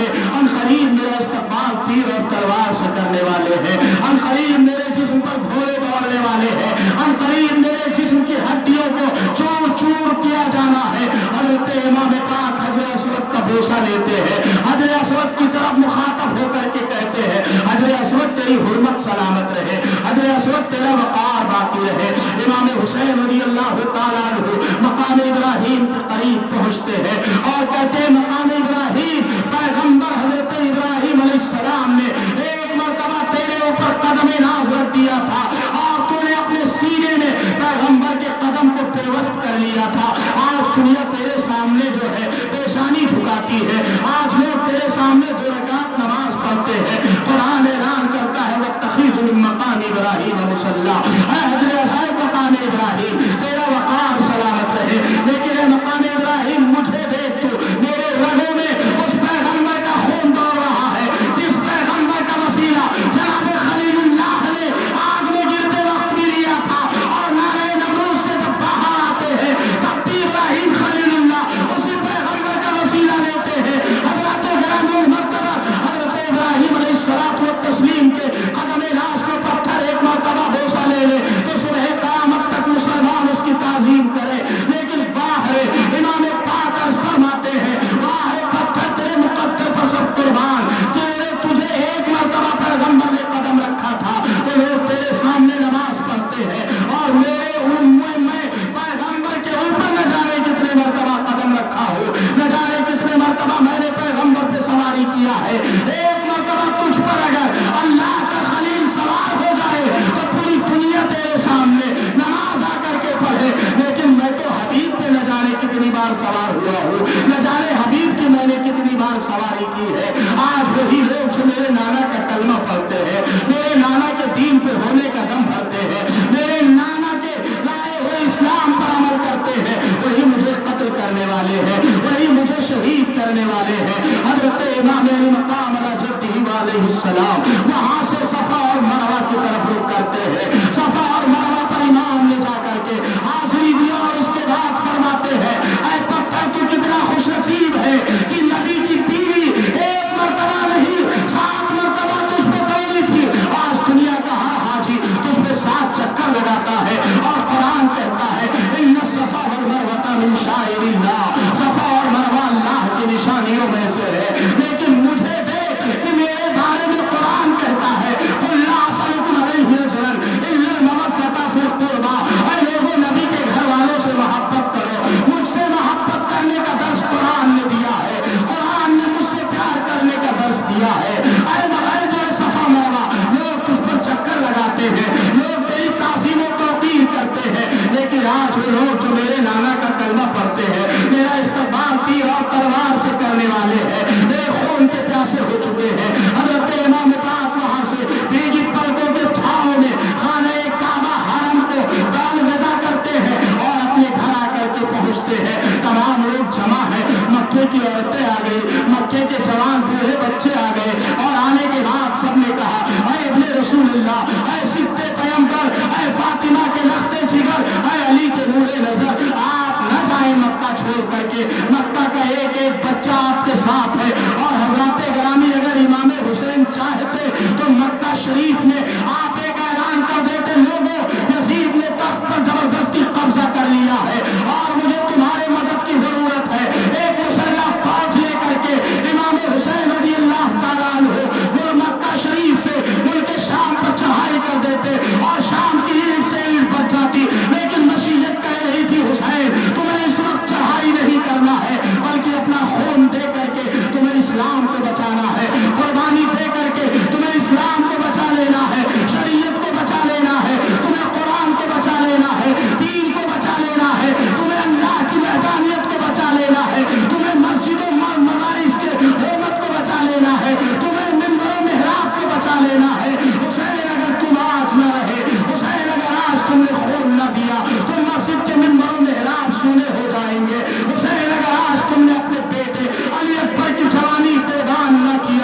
والے، ان قریب میرا استقبال تیر اور تلوار سے کرنے والے ہیں، ان قریب میرے جسم پر گھوڑے دوڑنے والے ہیں، ان قریب میرے جسم کی ہڈیوں کو چور چور کیا جانا ہے۔ حضرت امام پاک حجر اسود کا بوسہ لیتے ہیں، حجر اسود کی طرف مخاطب ہو کر کے کہتے ہیں حجر اسود تیری حرمت سلامت رہے، حجر اسود تیرا وقار باقی رہے۔ امام حسین رضی اللہ تعالیٰ عنہ مقام ابراہیم کے قریب پہنچتے ہیں اور کہتے ہیں مقام ابراہیم، پیغمبر حضرت ابراہیم علیہ السلام نے ایک مرتبہ تیرے اوپر قدم ناز رکھ دیا تھا اور تو نے اپنے سینے میں پیغمبر کے قدم کو پیوست کر لیا تھا۔ آج دنیا تیرے سامنے جو ہے پیشانی جھکاتی ہے، آج لوگ تیرے سامنے 2 رکعت نماز پڑھتے ہیں، قرآن اعلان کرتا ہے وَاتَّخِذُوا مِن مَّقَامِ إِبْرَاهِيمَ مُصَلًّى، اے حضرت مقام ابراہیم تیرا وقار سلامت رہے، لیکن اے مقام ابراہیم مجھے دیکھ تو میرے رگوں میں اس پیغمبر کا خون دوڑ رہا ہے جس پیغمبر کا وسیلہ جناب خلیل اللہ نے آگ میں گرتے وقت بھی لیا تھا، اور نعرہ نمرود سے جب باہر آتے ہیں تب بھی ابراہیم خلیل اللہ اسی پیغمبر کا وسیلہ لیتے ہیں۔ حضرت گرامی المرتبہ حضرت ابراہیم علیہ الصلوۃ والتسلیم کے قدم ناز کو پتھر ایک مرتبہ بوسہ لے لے تو صبح قیامت تک مسلمان اس کی تعظیم کرے، لیکن واہ ہے امام پاک عرض فرماتے ہیں واہ ہے پتھر تیرے مقدر پر سب قربان، تجھے ایک مرتبہ پیغمبر نے قدم رکھا تھا تو لوگ تیرے سامنے نماز پڑھتے ہیں، اور میرے میں پیغمبر کے اوپر نہ جانے کتنے مرتبہ قدم رکھا ہو، نہ جانے کتنے مرتبہ میں نے پیغمبر پہ سواری کیا ہے۔ ایک مرتبہ تجھ پر اگر اللہ کا خلیل سوار ہو جائے تو پوری دنیا تیرے سامنے نماز آ کر کے پڑھے، لیکن میں تو حبیب پہ نہ جانے کتنی بار سوار ہوا ہوں، نہ جانے حبیب کی میں نے کتنی بار سواری کی ہے۔ آج وہی لوگ جو میرے نانا کا کلمہ پڑھتے ہیں، میرے نانا کے دین پہ ہونے کا دم بھرتے ہیں، میرے نانا کے لائے ہوئے اسلام پر عمل کرتے ہیں، وہی مجھے قتل کرنے والے ہیں، وہی مجھے شہید کرنے والے ہیں۔ حضرت امام علی مقام علی جدہ علیہ السلام وہاں سے صفا اور مروہ کی طرف رخ کرتے ہیں، صفا اور مروہ پر امام نے جا کر کے حاضری دیا اور اس کے بعد فرماتے ہیں اے پتھر تو کتنا خوش نصیب ہے کہ نبی کی بیوی ایک مرتبہ نہیں 7 مرتبہ تجھ پہ دوڑی تھی، آج دنیا کا ہر حاجی تجھ پہ 7 چکر لگاتا ہے، اور قرآن کہتا ہے ان الصفا والمروہ من شعائر اللہ، صفا اور مروہ اللہ کی نشانیوں میں سے ہے، لیکن مجھے دیکھ کہ میرے بارے میں قرآن کہتا ہے قل لا اسألکم علیہ اجرا الا المودۃ فی القربى، اے لوگوں نبی کے گھر والوں سے محبت کرو، مجھ سے محبت کرنے کا درس قرآن نے دیا ہے، قرآن نے مجھ سے پیار کرنے کا درس دیا ہے۔ اے بغیر جو صفا مروہ لوگ تجھ پر چکر لگاتے ہیں، لوگ تیری تعظیم و توقیر کرتے ہیں، لیکن آج وہ لوگ جو میرے نانا کا کلمہ پڑھتے ہیں، میرا استقبال تیر اور تلوار سے کرنے والے ہیں، میرے خون کے پیاسے ہو چکے ہیں۔ حضرت امام پاک وہاں سے بھیگی پلکوں کے چھاؤں میں خانہ کعبہ حرم کو الوداع کرتے ہیں اور اپنے گھر آ کر کے پہنچتے ہیں، تمام لوگ جمع ہیں، مکے کی عورتیں آ گئی، مکے کے جوان بوڑھے بچے آ گئے، اور آنے کے بعد سب نے کہا اے ابن رسول اللہ، اے صدق پیغمبر، اے فاطمہ کے لخت جگر، اے علی کے نور نظر، آپ نہ جائیں مکہ چھوڑ کر کے، مکہ کا ایک ایک بچہ آپ کے ساتھ ہے، اور حضرات گرامی اگر امام حسین چاہتے تو مکہ شریف میں آپ ایک اعلان کر دیتے لوگوں یزید نے تخت پر زبردستی قبضہ کر لیا ہے اور مجھے تمہارے مدد کی ضرورت ہے، ایک مسلح فوج لے کر کے امام حسین رضی اللہ تعالیٰ عنہ وہ مکہ شریف سے ملک شام پر چڑھائی کر دیتے اور شام کی اینٹ سے اینٹ بچ جاتی، لیکن مشیت کہہ رہی تھی حسین تمہیں اس وقت چڑھائی نہیں کرنا ہے بلکہ اپنا خون دے کر کے تمہیں اسلام کو بچانا ہے، قربانی دے کر کے تمہیں اسلام کو بچا لینا ہے، شریعت کو بچا لینا ہے، تمہیں قرآن کو بچا لینا ہے، دین کو بچا لینا ہے، تمہیں اللہ کی وحدانیت کو بچا لینا ہے، تمہیں مسجد و مدارس کے حرمت کو بچا لینا ہے، تمہیں منبر و محراب کو بچا لینا ہے۔ حسین اگر تم آج نہ رہے، حسین اگر آج تم نے خون نہ دیا تو مسجد کے منبر و محراب سونے ہو جائیں گے، حسین اگر آج تم نے اپنے بیٹے علی اکبر کی جوانی قربان نہ کیا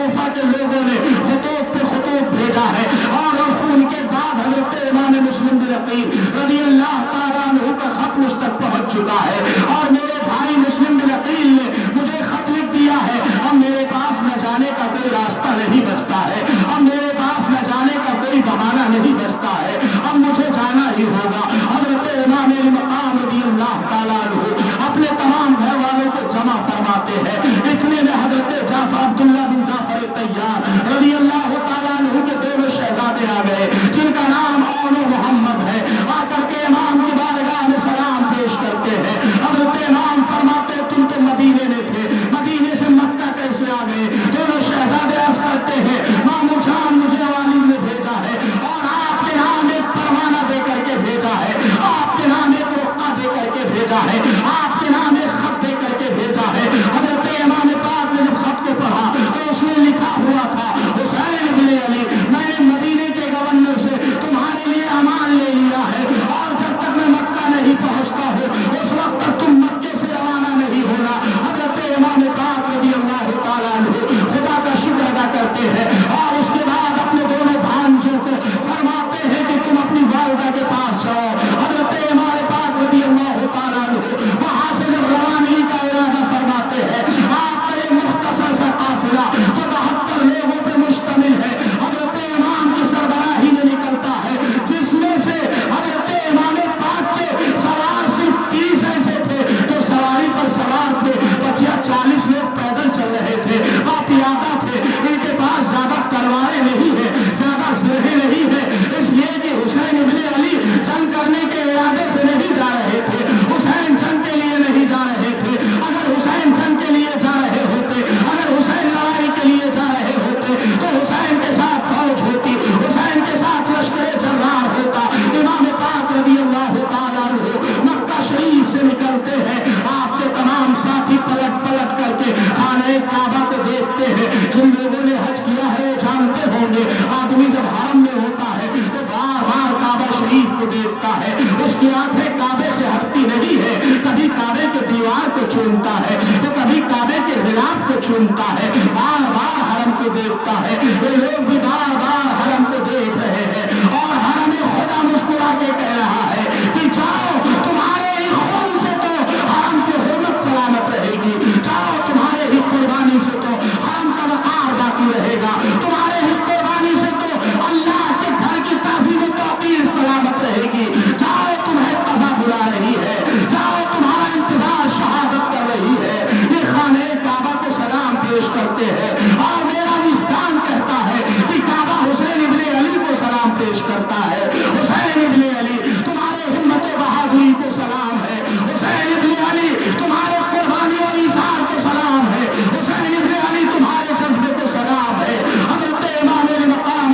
कोफा के लोगों ने खतूत पे खतूत भेजा है और उनके बाद हजरत इमाम मुस्लिम बिन अकील रज़ियल्लाहु ताला अन्हु का खत मुझ तक पहुंच चुका है और मेरे भाई मुस्लिम बिन अकील ने मुझे खत लिख दिया है। अब मेरे पास न जाने का कोई रास्ता नहीं बचता है, अब मेरे पास न जाने का कोई बहाना नहीं बचता है, अब मुझे जाना ही होगा। हजरत इमाम मकाम रज़ियल्लाहु ताला अन्हु अपने तमाम घर वालों को जमा फरमाते हैं। इतने में हजरत जाफर अब्दुल्लाह बिन जाफर तैयार रज़ियल्लाहु ताला अन्हु के दोनों शहजादे आ गए जिनका नाम औन मोहम्मद है। आकर के इमाम की बारगाह में सलाम पेश करते हैं। हजरत इमाम फरमाते तुम तो मदीने में थे, मदीने से मक्का कैसे आ गए? दोनों शहजादे अर्ज करते हैं मामू जान मुझे वालिद ने भेजा है और आपके नाम एक परवाना दे करके भेजा है, आपके नाम एक रुक्का दे करके भेजा है, आपके नाम एक खत दे करके भेजा है। हजरत इमाम पाक ने जब खत को पढ़ा तो उसमें लिखा हुआ था हुसैन इब्ने अली, मैंने मदीने के गवर्नर से तुम्हारे लिए अमान ले लिया है और जब तक मैं मक्का नहीं पहुंचता हूँ उस वक्त तक तुम मक्के से रवाना नहीं होना। हजरत इमाम पाक रज़ियल्लाहु ताला अन्हु खुदा का शुक्र अदा करते हैं और उसके बाद अपने दोनों भांजों को फरमाते हैं कि तुम अपनी वालिदा के पास जाओ। हजरत इमाम पाक रज़ियल्लाहु ताला अन्हु वहां से जब रवानगी का इरादा फरमाते हैं, आपका ये मुख्तसर सा काफिला जो 72 लोगों पे मुश्तमिल है हजरत इमाम की सरबराही में निकलता है, जिसमें से हजरत इमाम पाक के सवार सिर्फ 30 ऐसे थे जो सवारी पर सवार थे, बकिया 40 लोग पैदल चल रहे थे, बापियादा थे। इनके पास ज्यादा तलवारें नहीं है, ज्यादा सिरहे नहीं है, इसलिए कि हुसैन इब्ने अली जंग करने के इरादे से नहीं जा रहे थे, हुसैन जंग के लिए नहीं जा रहे थे। अगर हुसैन जंग के लिए जा रहे होते, अगर हुसैन लड़ाई के लिए जा रहे होते तो हुसैन के साथ फौज होती, हुसैन के साथ लश्कर जर्रार होता। इमाम पाक रज़ियल्लाहु ताला अन्हु मक्का शरीफ से निकलते हैं, आपके तमाम साथी पलट पलट करके खाने काबा को देखते हैं। जिन लोगों ने हज किया है वो जानते होंगे आदमी जब हरम में होता है तो बार बार काबा शरीफ को देखता है, उसकी आंखें काबे से हटती नहीं है, कभी काबे के दीवार को चूमता है तो कभी काबे के गिलाफ को चूमता है, बार बार हरम को देखता है। ये लोग भी बार बार हरम को देख रहे हैं और हरम में खुदा मुस्कुरा के कह रहा है कि जाओ तुम्हारे ही खून से तो हरम की हुर्मत सलामत रहेगी, जाओ तुम्हारे ही कुर्बानी से तो हरम का वक़ार बाकी रहेगा, तुम्हारे ही कुर्बानी से तो अल्लाह के घर की ताज़ीम तौक़ीर सलामत रहेगी, जाओ तुम्हें क़ज़ा बुला रही है, जाओ तुम्हारा इंतजार शहादत कर रही है। ये खाने काबा को सलाम पेश करते हैं और मेरा विस्तार कहता है कि काबा हुसैन इब्ने अली को सलाम पेश करता है। हुसैन इब्ने अली तुम्हारे हिम्मत बहादुरी को सलाम है, हुसैन इब्ने अली तुम्हारे कुर्बानी और ईसार को सलाम है, हुसैन इब्ने अली तुम्हारे जज्बे को सलाम है। हज़रत इमाम मक़ाम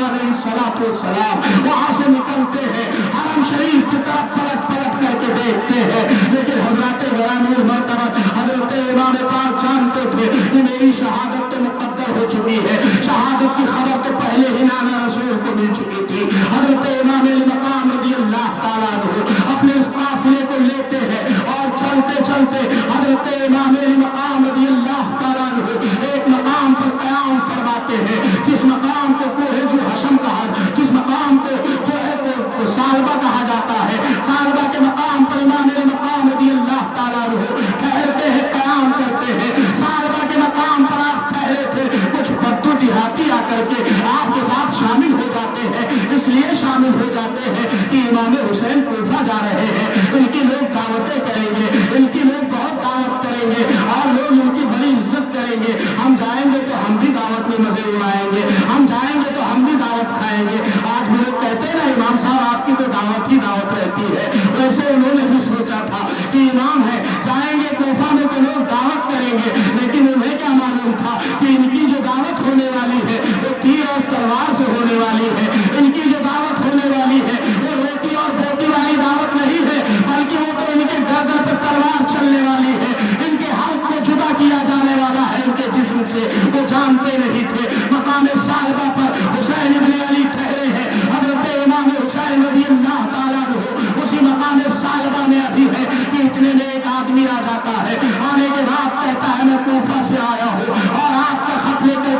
अलैहिस्सलातु वस्सलाम वहां से निकलते हैं, हरम शरीफ की तरफ पलट पलट करके देखते हैं, लेकिन हज़रत ग़रामुल मर्तबा हज़रत इमाम पाक जानते थे कि मेरी शहादत तो मुक़द्दर हो चुकी है, शहादत की खबर तो पहले ही नाना रसूल को मिल चुकी थी। हज़रत इमाम मक़ाम रज़ियल्लाहु ताला अन्हु अपने इस काफ़िले को लेते हैं और चलते चलते हज़रत इमाम मक़ाम रज़ियल्लाहु ताला अन्हु एक मकाम पर क़याम फरमाते हैं, जिस मकाम को कोहे जो हशम कहा, जिस मकाम को जो है सालबा कहा जाता है, सालबा के मकाम पर इमाम मक़ाम रज़ियल्लाहु ताला अन्हु ठहरते हैं, क़याम करते हैं। सालबा के मकाम पर आप ठहरे थे, कुछ बद्दू देहाती आकर के आपके साथ शामिल हो जाते हैं, इसलिए शामिल हो जाते हैं कि इमाम हुसैन कूफा जा रहे हैं, इनकी लोग दावतें करेंगे, इनकी लोग बहुत दावत करेंगे और लोग इनकी बड़ी इज्जत करेंगे, हम जाएंगे तो हम भी दावत में मजे उड़ाएंगे, हम जाएंगे तो हम भी दावत खाएंगे। आज भी लोग कहते हैं ना इमाम साहब आपकी तो दावत ही दावत रहती है, वैसे उन्होंने भी सोचा था कि इमाम है जाएंगे कूफा में तो लोग दावत करेंगे, लेकिन उन्हें क्या मालूम था कि इनकी जो दावत होने वाली है वो तीर और तलवार से होने वाली है, इनकी जो दावत होने वाली है वो रोटी और बोटी वाली दावत नहीं है, बल्कि वो तो इनके गर्दन पर तलवार चलने वाली है, इनके हल्क को जुदा किया जाने वाला है इनके जिस्म से। वो जानते नहीं थे मकाम साहिबा पर हुसैन इब्ने अली ठहरे हैं, हज़रत इमाम हुसैन रज़ियल्लाहु ताला अन्हु उसी मकाम साहिबा में अभी है कि इतने में एक आदमी आ जाता है, आने के बाद कहता है मैं कूफा से आया हूँ और आपका खत लेकर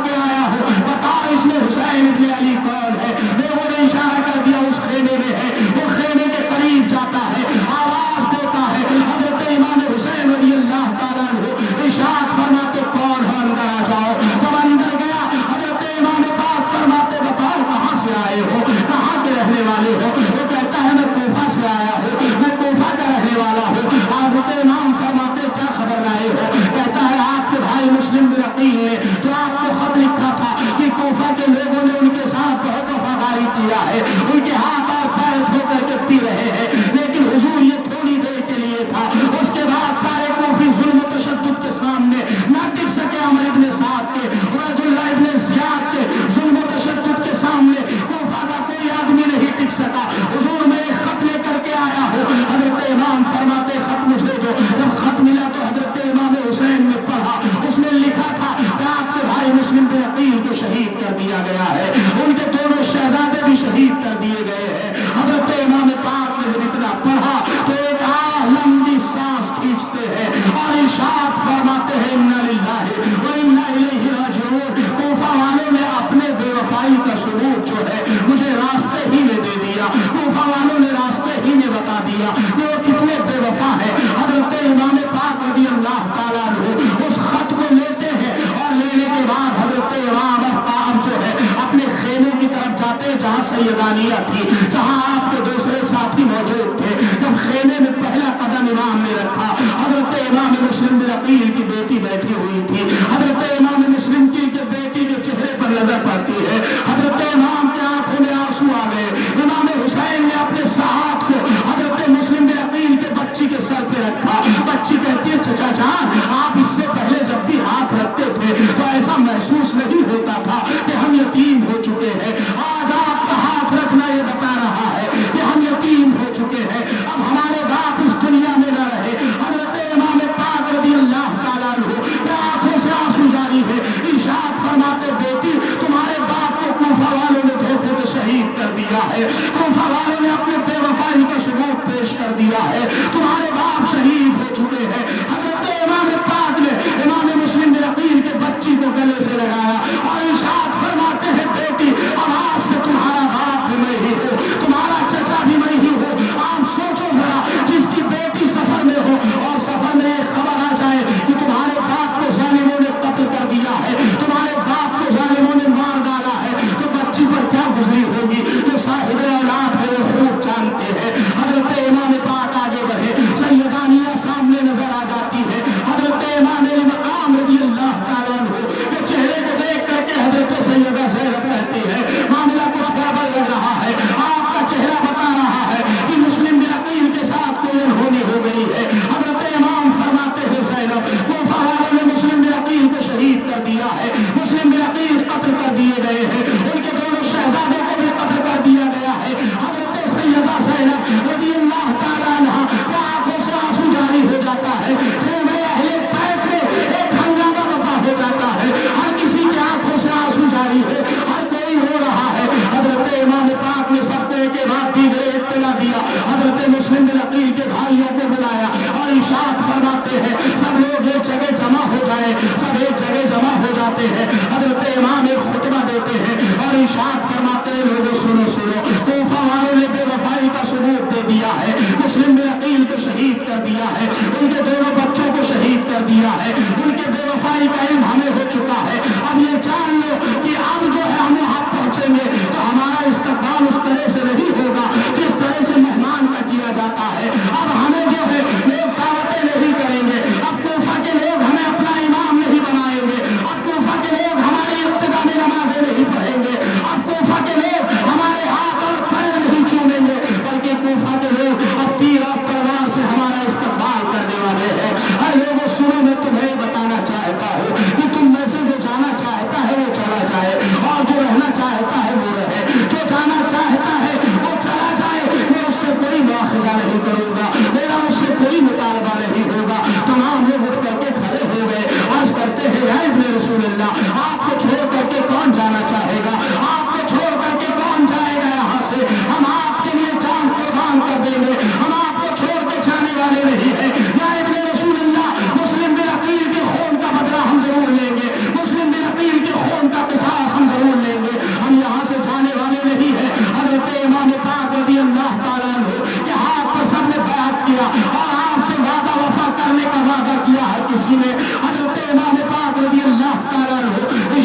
بن عقیل نے جو آپ کو خط لکھا تھا کہ کوفہ کے لوگوں نے ان کے ساتھ بہت وفاداری کیا ہے، ان کے ہاتھ اور پیر دھو کر کے پی رہے ہیں، لیکن حضور یہ تھوڑی دیر کے لیے تھا، اس کے بعد سارے کوفی ظلم و تشدد کے سامنے نہ ٹک سکے، عمر ابن سعد کے، عبید اللہ ابن زیاد کے ظلم و تشدد کے سامنے کوفہ کا کوئی آدمی نہیں ٹک سکا۔ حضور میں ایک خط لے کر کے آیا ہوں، حضرت امام فرماتے خط مجھے دو۔ جب خط ملا تو حضرت امام حسین نے پڑھا، اس میں لکھا تھا کہ آپ کے بھائی مسلم بن عقیل کو شہید کر دیا گیا ہے، ان کے دونوں شہزادے بھی شہید کر دیے گئے ہیں۔ حضرت امام پاک نے جب اتنا پڑھا تو ایک لمبی سانس کھینچتے ہیں اور ارشاد فرماتے ہیں انا للہ و انا الیہ راجعون۔ کوفہ والوں نے اپنے بے وفائی کا ثبوت جو ہے مجھے راستے ہی میں دے دیا، کوفہ والوں نے راستے ہی میں بتا دیا کہ وہ کتنے بے وفا ہے۔ حضرت امام پاک رضی اللہ تعالیٰ عنہ اس خط کو لیتے ہیں اور لینے کے بعد حضرت امام پاک جو ہے اپنے خیمے کی طرف جاتے ہیں جہاں سیدانیہ تھی، جہاں آپ کے دوسرے ساتھی موجود تھے۔ جب خیمے میں پہلا قدم امام نے رکھا، حضرت امام مسلم بن عقیل کی بیٹی بیٹھی ہوئی تھی، حضرت امام مسلم کی بیٹی کے چہرے پر نظر پڑتی ہے، حضرت امام کی آنکھوں میں آنسو آ گئے۔ امام حسین نے اپنے ہاتھ کو حضرت مسلم بن عقیل کے بچی کے سر پہ رکھا، بچی کہتی ہے چچا جان آپ اس سے پہلے جب بھی ہاتھ رکھتے تھے تو ایسا محسوس نہیں ہوتا تھا کہ ہم یتیم ہو چکے ہیں، آج آپ کا ہاتھ رکھنا یہ بتا رہا ہے کہ ہم یتیم ہو چکے ہیں، اب ہمارے باپ اس دنیا میں نہ رہے۔ حضرت امام پاک رضی اللہ تعالیٰ عنہ کے آنکھوں سے آنسو جاری ہے، ارشاد فرماتے بیٹی تمہارے باپ کو کوفہ والوں نے دھوکے سے شہید کر دیا ہے، کوفہ والوں نے اپنے بے وفائی کا ثبوت پیش کر دیا ہے، تمہارے باپ شہید ہو چکے ہیں۔ حضرت امام پاک نے امام مسلم بن عقیل کے بچی کو گلے سے لگایا اور ارشاد فرماتے ہیں بیٹی اب آج سے تمہارا باپ بھی میں ہی ہوں، تمہارا چچا بھی میں ہی ہوں۔ آپ سوچو ذرا جس کی بیٹی سفر میں ہو اور سفر میں ایک خبر آ جائے کہ تمہارے باپ کو ظالموں نے قتل کر دیا ہے، تمہارے باپ کو ظالموں نے مار ڈالا ہے، تو بچی پر کیا گزری ہوگی؟ جو صاحب اولاد ہے وہ خوب جانتے ہیں۔ حضرت امام پاک آگے بڑھے، سیدانیہ سامنے نظر آ جاتی ہے، حضرت امام مقام رضی اللہ تعالیٰ عنہ کے چہرے کو دیکھ کر کے حضرت سیدہ زینب کہتی ہے معاملہ کچھ گڑبڑ لگ رہا ہے، آپ کا چہرہ بتا رہا ہے کہ مسلم بن عقیل کے ساتھ کوئی انہونی ہو گئی ہے۔ حضرت امام فرماتے ہیں زینب کوفہ والوں نے مسلم بن عقیل کو شہید کر دیا ہے، مسلم بن عقیل قتل کر دیے گئے ہیں، ان کے دونوں شہزادوں کو بھی قتل کر دیا گیا ہے۔ حضرت سیدہ زینب رضی اللہ تعالیٰ عنہ کی آنکھوں سے آنسو جاری ہو جاتا ہے، خیمے اہل بیت میں ایک ہنگامہ برپا ہو جاتا ہے، ہر کسی کی آنکھوں سے آنسو جاری ہے، ہر کوئی رو رہا ہے۔ حضرت امام پاک نے سب کو ایک بعد دیگر اطلاع دیا، حضرت مسلم بن عقیل کے بھائیوں کو بلایا اور ارشاد فرماتے ہیں سب لوگ ایک جگہ جمع ہو جائیں، سب ایک جگہ جمع ہو جاتے ہیں۔ حضرت امام ایک خطبہ دیتے ہیں اور ارشاد فرماتے ہیں لوگوں سنو سنو، کوفہ والوں نے بے وفائی کا ثبوت دے دیا ہے، مسلم بن عقیل کو شہید کر دیا ہے، ان کے دونوں بچوں کو شہید کر دیا ہے، ان کے بے وفائی کا علم ہمیں ہو چکا ہے، اب یہ جان لو کہ اب جو ہے ہم وہاں پہنچیں گے تو ہمارا استقبال اس طرح سے نہیں ہوگا جس طرح سے مہمان کا کیا جاتا ہے، اب ہمیں جو ہے لوگ دعوتیں نہیں کریں گے، اب کوفہ کے لوگ ہمیں اپنا امام نہیں بنائیں گے، اب کوفہ کے لوگ ہماری ابتدا میں نمازیں نہیں پڑھیں گے، اب کوفہ کے لوگ ہمارے ہاتھ اور پیر نہیں چومیں گے، بلکہ کوفہ کے لوگ اب تیر اور تلوار سے ہمارا استقبال کرنے والے ہیں۔ اے لوگوں سنو میں تمہیں بتانا چاہتا ہوں کہ تم میں سے جو جانا چاہتا ہے وہ چلا جائے اور جو رہنا چاہتا ہے وہ رہے، جو جانا چاہتا ہے وہ چلا جائے، میں اس سے کوئی مواخذہ نہیں کروں گا، میرا اس سے کوئی مطالبہ نہیں ہوگا۔ تمام لوگ اٹھ کر کے کھڑے ہو گئے، عرض کرتے ہیں یا ابن رسول اللہ آپ کو چھوڑ کر کے کون جانا چاہے گا، آپ کو چھوڑ کر کے کون جائے گا یہاں سے، ہم آپ کے لیے جان قربان کر دیں گے، ہم آپ کو چھوڑ کے جانے والے نہیں ہیں۔ یا ابن رسول اللہ مسلم بن عقیل کے خون کا بدلہ ہم ضرور لیں گے، مسلم بن عقیل کے خون کا قصاص ہم ضرور لیں گے، ہم یہاں سے جانے والے نہیں ہیں۔ حضرت امام پاک رضی اللہ تعالیٰ عنہ کے ہاتھ پر سب نے بیعت کیا اور آپ سے وعدہ وفا کرنے کا وعدہ کیا ہر کسی نے۔ حضرت امام پاک رضی اللہ تعالیٰ عنہ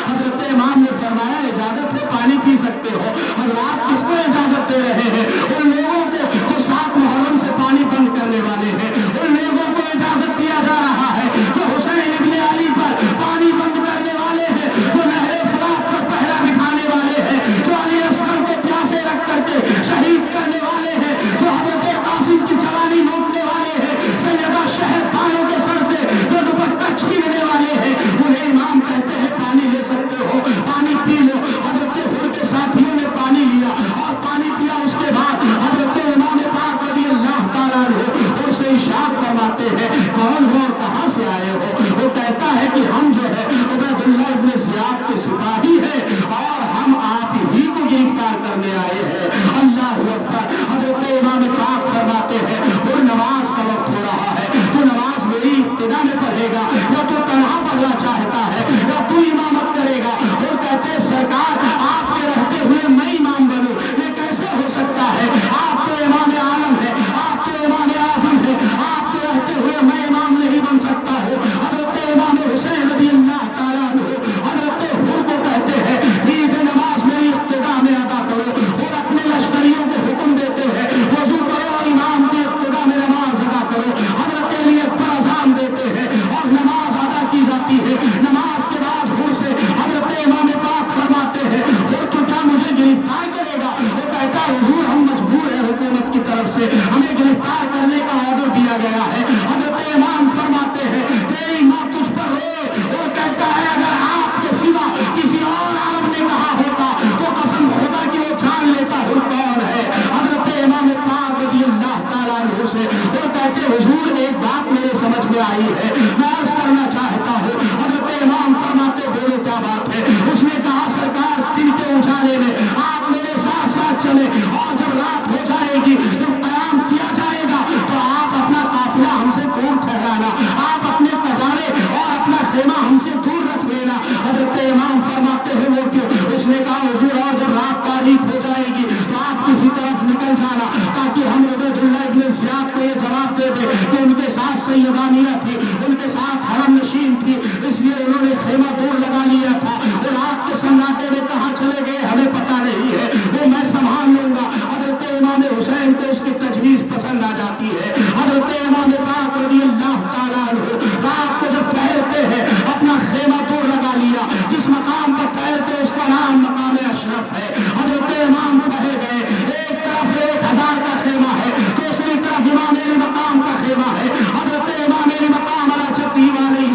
حضرت امام نے فرمایا اجازت ہے پانی پی سکتے ہو، حضرات کس کو اجازت دے رہے ہیں؟ ان لوگوں کو جو 7 محرم سے پانی بند کرنے والے ہیں، ان لوگوں کو اجازت دیا جا رہا ہے جو حسین ابن علی پر پانی بند کرنے والے ہیں، جو نہر فرات پر پہرا بٹھانے والے ہیں، جو علی اصغر کو پیاسے رکھ کر کے شہید کرنے والے ہیں، جو حضرت قاسم کی جوانی لوٹنے والے ہیں، سیدہ شہر بانو کے سر سے جو دوپٹہ چھیننے والے ہیں، انہیں امام کہتے ہیں پانی لے سکتے ہو، پانی پی لو۔ حضرت حر کے ساتھیوں نے پانی لیا اور پانی پیا، اس کے بعد حضرت امام پاک رضی اللہ تعالیٰ عنہ ان سے ارشاد فرماتے ہیں کون ہو اور کہاں سے آئے ہو؟ وہ کہتا ہے کہ ہم جو ہے عبید اللہ ابن زیاد کے سپاہی ہیں اور ہم آپ ہی کو گرفتار کرنے آئے ہیں۔ اللہ اکبر۔ حضرت امام پاک فرماتے ہیں وہ نماز کا وقت ہو رہا ہے، تو نماز میری ابتدا میں پڑھے گا یا تو تنہا پڑھنا چاہتا ہے یا تو امامت کرے گا؟ وہ کہتے ہیں سرکار آپ کے رہتے ہوئے میں امام بنوں، یہ کیسے ہو سکتا ہے؟ آپ تو امام عالم ہے، آپ تو امام اعظم ہے، آپ کے رہتے ہوئے میں امام نہیں بن سکتا ہوں۔ حضرت امام حسین رضی اللہ تعالیٰ عنہ حضرت حر کو کہتے ہیں عید نماز میری ابتدا میں ادا کرو، اور اپنے لشکریوں کو حکم دیتے ہیں وضو کرو اور امام کی ابتدا میں نماز ادا کرو۔ حضرت علی اکبر اذان دیتے ہیں اور نماز ادا کی جاتی ہے۔ نماز کے بعد حر سے حضرت امام پاک فرماتے ہیں حر تو کیا مجھے گرفتار کرے گا؟ وہ کہتا ہے حضور ہم مجبور ہیں، حکومت کی طرف سے ہمیں گرفتار کرنے کا آرڈر دیا گیا ہے۔ حضرت امام فرماتے ہیں تیری ماں تجھ پر روئے، اور کہتا ہے اگر آپ کے سوا کسی اور عرب نے کہا ہوتا تو قسم خدا کی وہ جان لیتا حر کون ہے۔ حضرت امام پاک رضی اللہ تعالیٰ عنہ سے وہ کہتے حضور ایک بات میرے سمجھ میں آئی ہے، میں عرض کرنا چاہتا ہوں۔ حضرت امام فرماتے بولو کیا بات ہے؟ اس نے کہا سرکار دن کے اجالے میں آپ میرے ساتھ ساتھ چلے، اور جب رات ہو جائے گی جب قیام کیا جائے گا تو آپ اپنا قافلہ ہم سے دور ٹھہرانا، آپ اپنے قزارے اور اپنا خیمہ ہم سے دور رکھ لینا۔ حضرت امام فرماتے ہیں وہ کیوں؟ اس نے کہا حضور اور جب رات تاریک ہو جائے گی تو آپ کسی طرف نکل جانا تاکہ ہم عبید اللہ ابن زیاد کو یہ جواب دے دے کہ ان کے ساتھ سیدانیہ تھی، ان کے ساتھ حرم نشین تھی، اس لیے انہوں نے خیمہ دور لگا لیا تھا، اور رات کے سناٹے میں کہاں چلے گئے ہمیں پتہ نہیں ہے، وہ میں سنبھال لوں گا۔ حضرت امام حسین کو اس کی تجویز پسند آ جاتی ہے۔ حضرت امام پاک رضی اللہ تعالیٰ عنہ رات کو جب ٹہرتے ہیں اپنا خیمہ دور لگا لیا، جس مقام پر ٹہرتے اس کا نام مقام اشرف ہے۔ حضرت امام ٹہر گئے، ایک طرف 1000 کا خیمہ ہے، دوسری طرف امام علی مقام کا خیمہ ہے۔ حضرت امام علی مقام علیہ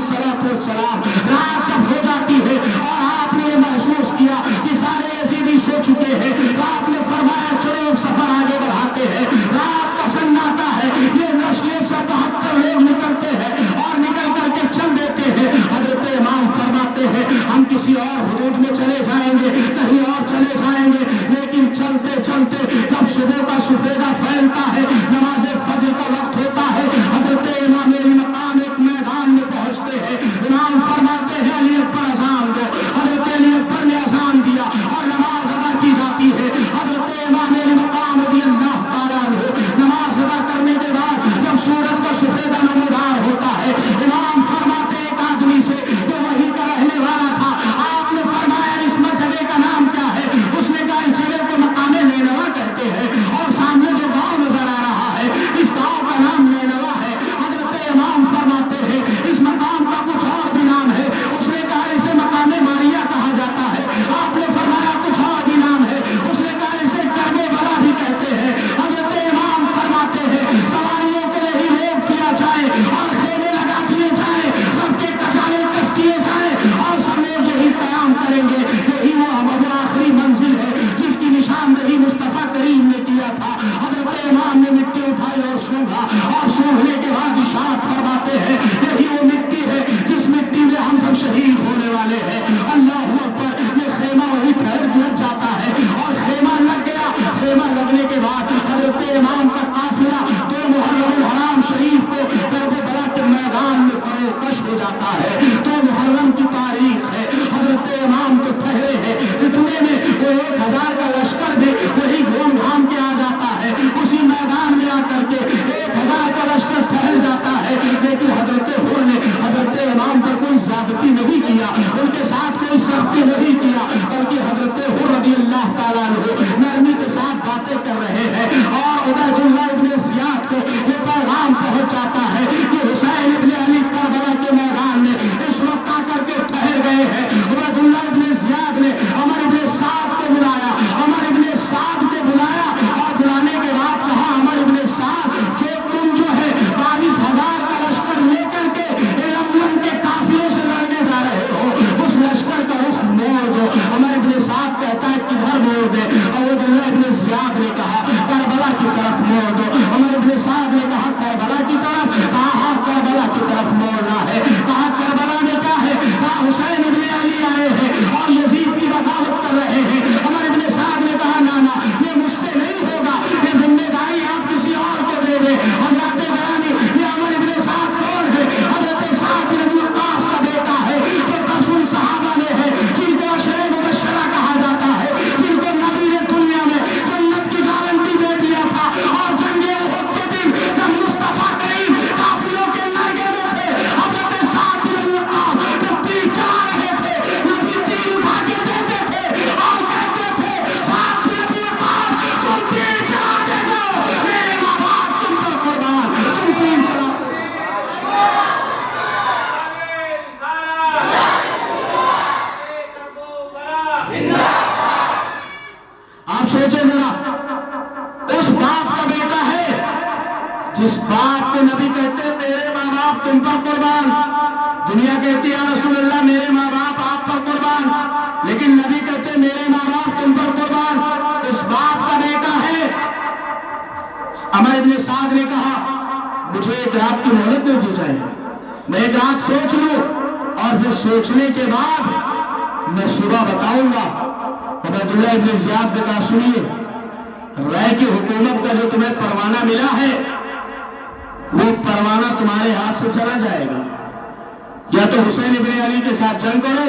السلام رات جب ہو جاتی ہے اور آپ نے یہ محسوس کیا کہ سارے یزیدی سو چکے ہیں، آپ نے فرمایا چلو سفر آگے بڑھاتے ہیں۔ رات کا سناٹا ہے، یہ لشکر 77 لوگ نکلتے ہیں اور نکل کر کے چل دیتے ہیں۔ حضرت امام فرماتے ہیں ہم کسی اور حدود میں چلے جائیں گے، کہیں اور چلے جائیں گے، لیکن چلتے چلتے جب صبح کا سفیدہ پھیلتا ہے، نماز فجر کا وقت ہوتا ہے، حضرت امام علی مقام ایک میدان میں پہنچتے ہیں۔ امام فرماتے ہیں علی اکبر اذان دو۔ حضرت علی اکبر نے اذان دیا اور نماز ادا کی جاتی ہے۔ حضرت امام علی مقام رضی اللہ تعالیٰ عنہ نماز ادا کرنے کے بعد جب سورج کا سفیدہ نمودار ہوتا ہے، امام فرماتے ایک آدمی سے جو وہیں کا رہنے والا تھا، آپ نے فرمایا اس جگہ کا نام کیا ہے؟ اس نے کہا اس جگہ کو مقام نینوا کہتے ہیں، اور سامنے جو گاؤں نظر آ رہا ہے اس گاؤں کا نام نینوا ہے۔ حضرت امام فرماتے ہیں اس مقام کا کچھ اور بھی نام ہے۔ اس نے کہا اسے مقام ماریا کہا جاتا ہے۔ آپ نے فرمایا کچھ اور بھی نام ہے۔ اس نے کہا اسے کربے والا بھی کہتے ہیں۔ حضرت امام فرماتے ہیں سواریوں کو یہی روک دیا جائے اور خیمے لگا دیے جائیں، سب کے کچارے کس دیے جائیں اور سب لوگ یہی قیام کریں گے۔ یہی وہ آخری منزل ہے جس کی نشاندہی مصطفیٰ کریم نے کیا تھا۔ حضرت امام نے مٹی اٹھائی اور سونگا، اور سونگنے کے بعد ارشاد فرماتے ہیں یہی وہ مٹی ہے جس مٹی میں ہم سب شہید ہونے والے ہیں۔ اللہ اکبر۔ یہ خیمہ وہی ٹھہر لگ جاتا ہے اور خیمہ لگ گیا۔ خیمہ لگنے کے بعد حضرت امام کا قافلہ 2 محرم الحرام شریف کو کربلا کے میدان میں فروکش ہو جاتا ہے۔ 2 محرم کی تاریخ ہے۔ حضرت امام تو ٹھہرے ہیں، اتنے میں وہ 1000 کا لشکر بھی وہی گھوم گھام کے آ جاتا ہے، اسی میدان میں آ کر کے 1000 کا لشکر ٹھہر جاتا ہے۔ لیکن حضرت حر نے حضرت امام پر کوئی زیادتی نہیں کیا، ان کے ساتھ کوئی سختی تم پر قربان. دنیا کہتی ہے یا رسول اللہ میرے ماں باپ آپ پر قربان، لیکن نبی کہتے میرے ماں باپ تم پر قربان. اس باپ کا بیٹا ہے. عمر ابن سعد نے کہا مجھے ایک رات کی مہلت دے دی جائے، میں ایک رات سوچ لوں اور پھر سوچنے کے بعد میں صبح بتاؤں گا. عبیداللہ ابن زیاد نے کہا سنیے، رائے کی حکومت کا جو تمہیں پروانہ ملا ہے وہ پروانہ تمہارے ہاتھ سے چلا جائے گا. یا تو حسین ابن علی کے ساتھ جنگ کرو،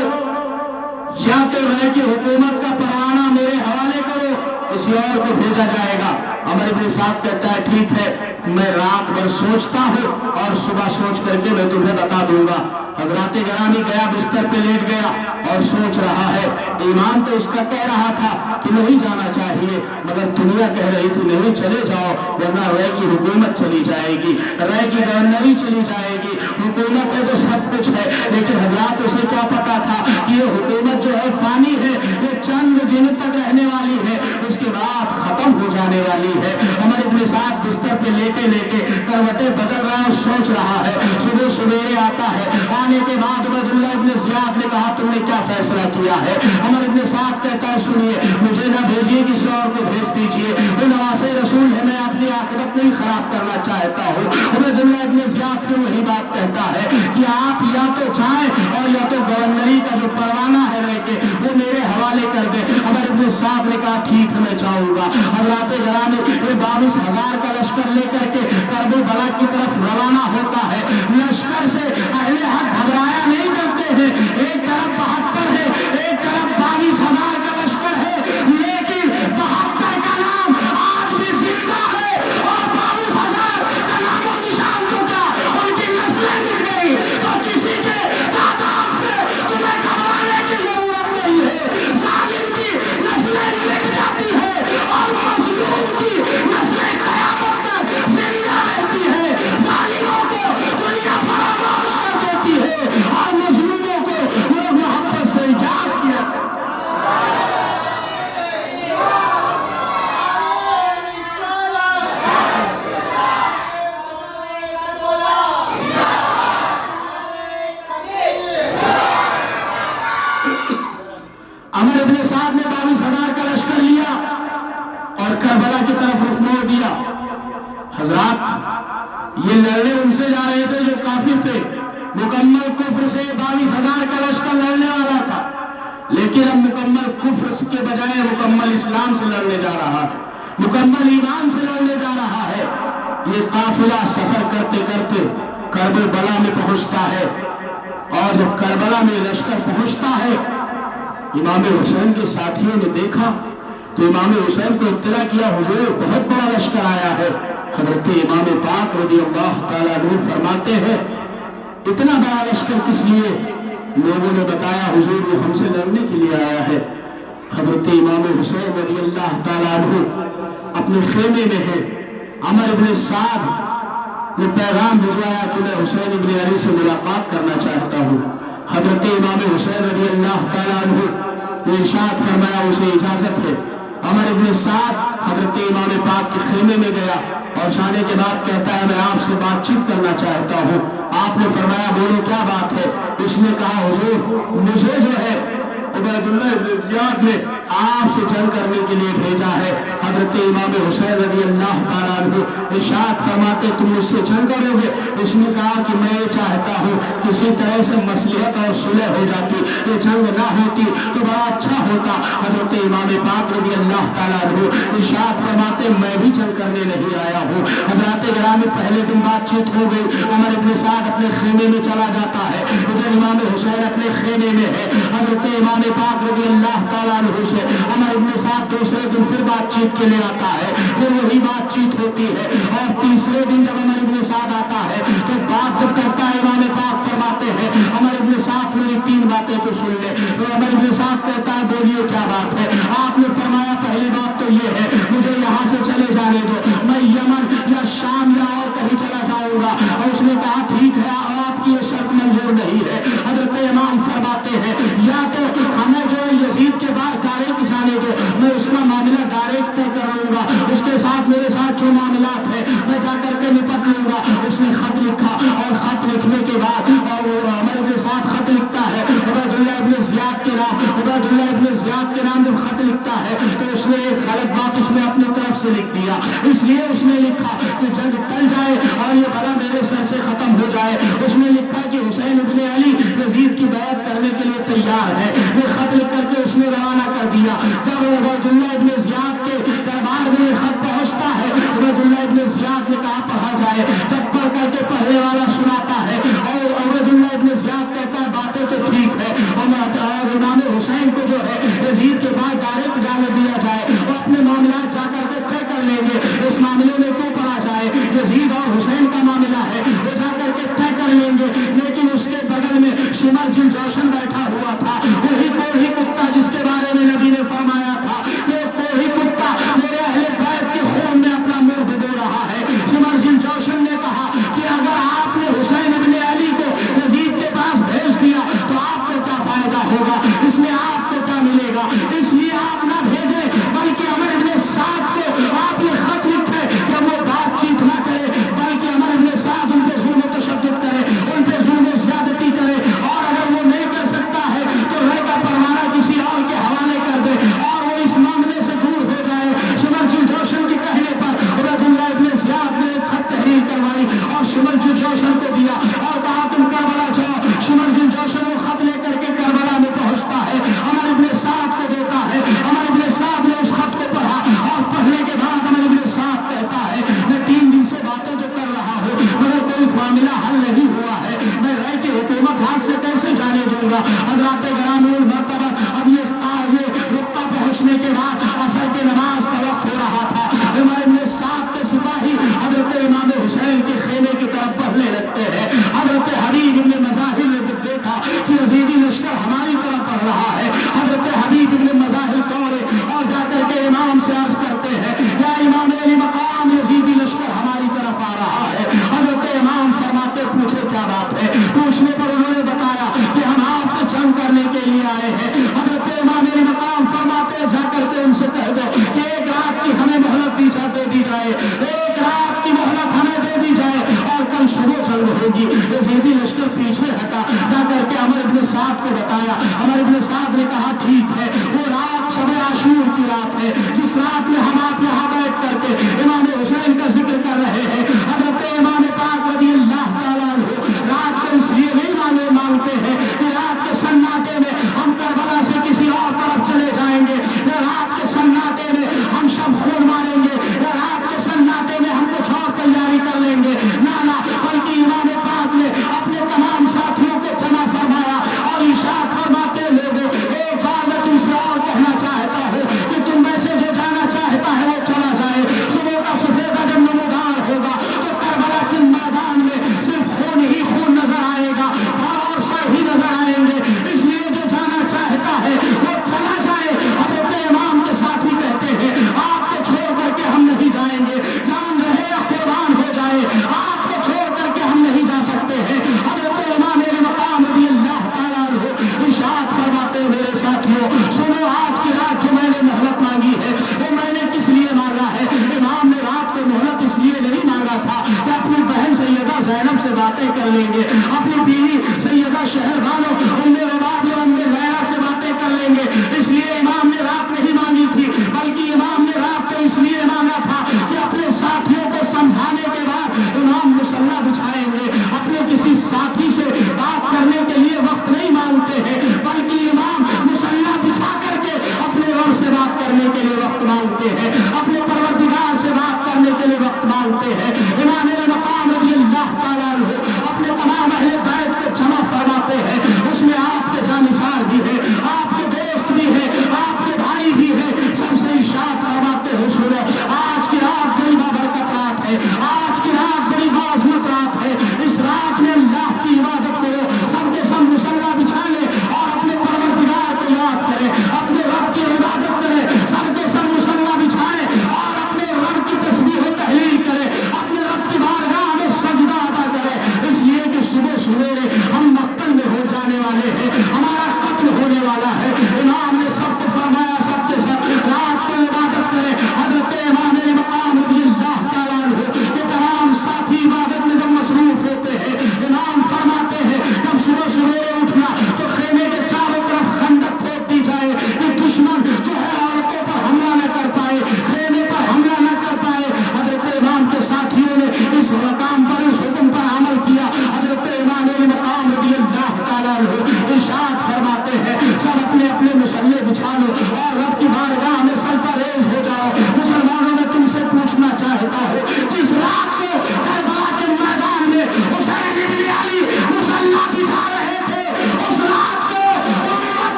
یا تو رائے کی حکومت کا پروانہ میرے حوالے کرو، کسی اور کو بھیجا جائے گا. عمر ابن سعد کہتا ہے ٹھیک ہے، میں رات بھر سوچتا ہوں اور صبح سوچ کر کے میں تمہیں بتا دوں گا. حضرات گرامی گیا، بستر پہ لیٹ گیا اور سوچ رہا ہے. ایمان تو اس کا کہہ رہا تھا کہ نہیں جانا چاہیے، مگر دنیا کہہ رہی تھی نہیں چلے جاؤ ورنہ رائے کی حکومت چلی جائے گی، رائے کی گورنری چلی جائے گی. حکومت ہے تو سب کچھ ہے، لیکن حضرات اسے کیا پتا تھا کہ یہ حکومت جو ہے فانی ہے، یہ چند دن تک رہنے والی ہے، اس کے بعد ختم ہو جانے والی ہے. عمر ابن سعد بستر پہ لیٹے لیٹے کروٹیں بدل رہا ہے، سوچ رہا ہے. صبح سویرے آتا ہے، آنے کے بعد عبیداللہ ابن زیاد نے کہا تم نے کیا فیصلہ کیا ہے؟ عمر ابن سعد کہتا ہے سنیے، مجھے نہ بھیجیے، کسی اور کو بھیج دیجیے، وہ نواسے رسول ہے، میں اپنی عاقبت نہیں خراب کرنا چاہتا ہوں. عبیداللہ ابن زیاد پھر وہی بات کہتا ہے کہ آپ یا تو جائیں اور یا تو گورنری کا جو پروانہ ہے رہ کے وہ میرے حوالے کر دیں. عمر ابن سعد نے کہا ٹھیک ہے میں جاؤں گا. حضرات گرامی یہ 22,000 کا لشکر لے کر کے کربلا کی طرف روانہ ہوتا ہے. لشکر سے اہل حق گھبرایا نہیں کرتے ہیں. ایک طرف 72 ہے، ایک طرف 22,000 کا لشکر ہے، لیکن 72 کا نام آج بھی زندہ ہے اور 22,000 کا نام و نشان تو کیا ان کی نسلیں مٹ گئی. تو کسی کے تعداد سے تمہیں گھبرانے کی ضرورت نہیں ہے. ظالم کی نسلیں مٹ جاتی ہے اور مظلوم کی نسلیں قیامت تک زندہ رہتی ہے. ظالموں کو دنیا فراموش کر دیتی ہے اور مظلوموں کو لوگ محبت سے ایجاد کیا. عمر ابن سعد نے 22,000 کا لشکر لیا اور کربلا کی طرف رخ موڑ دیا. حضرات یہ لڑنے ان سے جا رہے تھے جو کافر تھے، مکمل کفر سے 22,000 کا لشکر لڑنے والا تھا، لیکن اب مکمل کفر کے بجائے مکمل اسلام سے لڑنے جا رہا ہے، مکمل ایمان سے لڑنے جا رہا ہے. یہ قافلہ سفر کرتے کرتے کربلا میں پہنچتا ہے اور جب کربلا میں لشکر پہنچتا ہے امام حسین کے ساتھیوں نے دیکھا تو امام حسین کو اطلاع کیا حضور بہت بڑا لشکر آیا ہے. حضرت امام پاک رضی اللہ تعالیٰ عنہ فرماتے ہیں اتنا بڑا لشکر کس لیے؟ لوگوں نے بتایا حضور وہ ہم سے لڑنے کے لیے آیا ہے. حضرت امام حسین رضی اللہ تعالیٰ عنہ اپنے خیمے میں ہے. عمر ابن سعد نے پیغام بھجوایا کہ میں حسین ابن علی سے ملاقات کرنا چاہتا ہوں. حضرت امام حسین رضی اللہ تعالیٰ عنہ نے ارشاد فرمایا اسے اجازت ہے. عمر ابن سعد حضرت امام پاک کے خیمے میں گیا اور جانے کے بعد کہتا ہے میں آپ سے بات چیت کرنا چاہتا ہوں. آپ نے فرمایا بولو کیا بات ہے؟ اس نے کہا حضور مجھے جو ہے عبیداللہ ابن زیاد نے آپ سے جنگ کرنے کے لیے بھیجا ہے. حضرت امام حسین رضی اللہ تعالیٰ عنہ ارشاد فرماتے تم مجھ سے جنگ کرو گے؟ اس نے کہا کہ میں یہ چاہتا ہوں کسی طرح سے مصلحت اور صلح ہو جاتی، یہ جنگ نہ ہوتی تو بڑا اچھا ہوتا. حضرت امام پاک رضی اللہ تعالیٰ عنہ ارشاد فرماتے میں بھی جنگ کرنے نہیں آیا ہوں. حضرات گرامی پہلے دن بات چیت ہو گئی. عمر ابن سعد اپنے خیمے میں چلا جاتا ہے، ادھر امام حسین اپنے خیمے میں ہے. حضرت امام پاک رضی اللہ تعالیٰ عنہ سے عمر ابن سعد دوسرے دن پھر بات چیت کے لیے آتا ہے، پھر وہی بات چیت ہوتی ہے. اور تیسرے دن جب عمر ابن سعد آتا ہے تو بات جب کرتا ہے امام پاک فرماتے ہیں عمر ابن سعد میری 3 باتیں تو سن لے. تو عمر ابن سعد کہتا ہے بولیے کیا بات ہے؟ آپ نے فرمایا پہلی بات تو یہ ہے مجھے یہاں سے چلے جانے دو، میں یمن یا شام یا اور کہیں چلا جاؤں گا. اور اس نے کہا ٹھیک ہے آپ کی یہ شرط منظور نہیں ہے. حضرت امام فرماتے ہیں یا تو ہمیں جو یزید کے بعد ڈائریکٹ جانے دو، میں اس کا معاملہ ڈائریکٹ طے کروں گا، اس کے ساتھ میرے ساتھ جو معاملات ہیں میں جا کر کے نپٹ لوں گا. اس نے خط لکھا اور خط لکھنے से लिख दिया। इसलिए उसने लिखा कि जंग टल जाए और ये बला मेरे सर से खत्म हो जाए। उसने लिखा कि हुसैन इब्ने अली यजीद की बैत करने के लिए तैयार है। ये खत लिख करके उसने रवाना कर दिया। जब उबैदुल्लाह इब्ने ज़ियाद के दरबार में ये खत पहुंचता है, उबैदुल्लाह इब्ने ज़ियाद ने कहा पढ़ा जाए। जब पढ़ करके पढ़ने वाला सुनाता है और उबैदुल्लाह इब्ने ज़ियाद कहता है बातें तो ठीक है और इमाम हुसैन को जो है यजीद के बाद डायरेक्ट जाने दिया जाए और अपने मामला जाकर के तय कर लेंगे। इस मामले में क्यों पढ़ा जाए, यजीद और हुसैन का मामला है, वो जाकर के तय कर लेंगे। लेकिन उसके बगल में शुमर जिन जोशन बैठा हुआ था, वही कोढ़ी कुत्ता जिसके बारे में नबी ने फरमाया था, ये कोढ़ी कुत्ता मेरे अहले बैत के खून में अपना मुंह डुबो रहा है। शुमर जिन जोशन ने कहा कि अगर आपने हुसैन इब्ने अली को यजीद के पास भेज दिया तो आपको क्या फायदा होगा, इसमें आपको क्या मिलेगा, इसलिए आप ना भेजें बल्कि अमर इब्ने साद को आप ये खत लिखे कि वो बातचीत ना करे, बल्कि अमर इब्ने साद उन पे जुल्म तशद्दुद करे, उन पे जुल्म ज़्यादती करे, और अगर वो नहीं कर सकता है तो रह का परवाना किसी और के हवाले कर दे और वो इस मामले से दूर हो जाए। शुमर जिन जोशन के कहने पर उबैदुल्लाह इब्ने ज़ियाद ने एक खत तहरीर करवाई और शुमर जिन जोशन को दिया और कहा तुम करबला जाओ। शुमर जिन जोशन वो खत लेकर के करबला में पहुंचता है, अमर इब्ने साद को देता है। अमर इब्ने साद ने उस खत को पढ़ा और पढ़ने के बाद अमर इब्ने साद कहता है मैं 3 दिन से बातें तो कर रहा हूँ मगर कोई मामला हल नहीं हुआ है, मैं रह की हुकूमत हाथ से कैसे जाने दूंगा। हज़रात ग्रामीण मर्तबा अब ये रुकता पहुंचने के बाद असर की नमाज का वक्त हो रहा था। अमर इब्ने साद के सिपाही हजरत इमाम हुसैन के खेमे की तरफ बढ़ने लगते हैं। हजरत हबीब इब्ने मज़ाहिर ने देखा कि यजीदी लश्कर हमारी तरफ बढ़ रहा है। हजरत हबीब इब्ने मज़ाहिर दौड़े और जाकर के इमाम से अर्ज करते हैं या इमाम अली मकाम यजीदी लश्कर हमारी तरफ आ रहा है। हजरत इमाम फरमाते पूछो क्या बात है। पूछने पर उन्होंने बताया कि हम आपसे जंग करने के लिए आए हैं। हजरत इमाम अली मकाम फरमाते जाकर के उनसे कह दो कि एक रात की हमें मोहलत दे दी जाए, एक रात की मोहलत हमें दे दी जाए और कल सुबह जंग होगी। यजीदी लश्कर पीछे हटा, जाकर के अमर इब्ने साद को बताया। अमर इब्ने साद ने कहा ठीक है, वो रात शब आशूर की रात है जिस रात में हम आप यहाँ बैठ करके इमाम हुसैन का जिक्र कर रहे हैं। हजरत इमाम पाक रज़ियल्लाहु ताला अन्हु रात को इसलिए नहीं मानते हैं कि रात के सन्नाटे में हम करबला से किसी और तरफ चले जाएंगे, या रात के सन्नाटे में हम सब खून मारेंगे, या रात के सन्नाटे में हम कुछ और तैयारी कर लेंगे। ना ना, बल्कि इमाम पाक ने अपने तमाम साथियों को जमा फरमाया और इशारा फरमाते लोगों एक बार मैं तुमसे और कहना चाहता हूँ कि तुम में से जो जाना चाहता है वो चला जाए। सुबह का सफेदा जब नमूदार होगा तो करबला के मैदान में सिर्फ खून ही खून नजर आएगा और सर ही नजर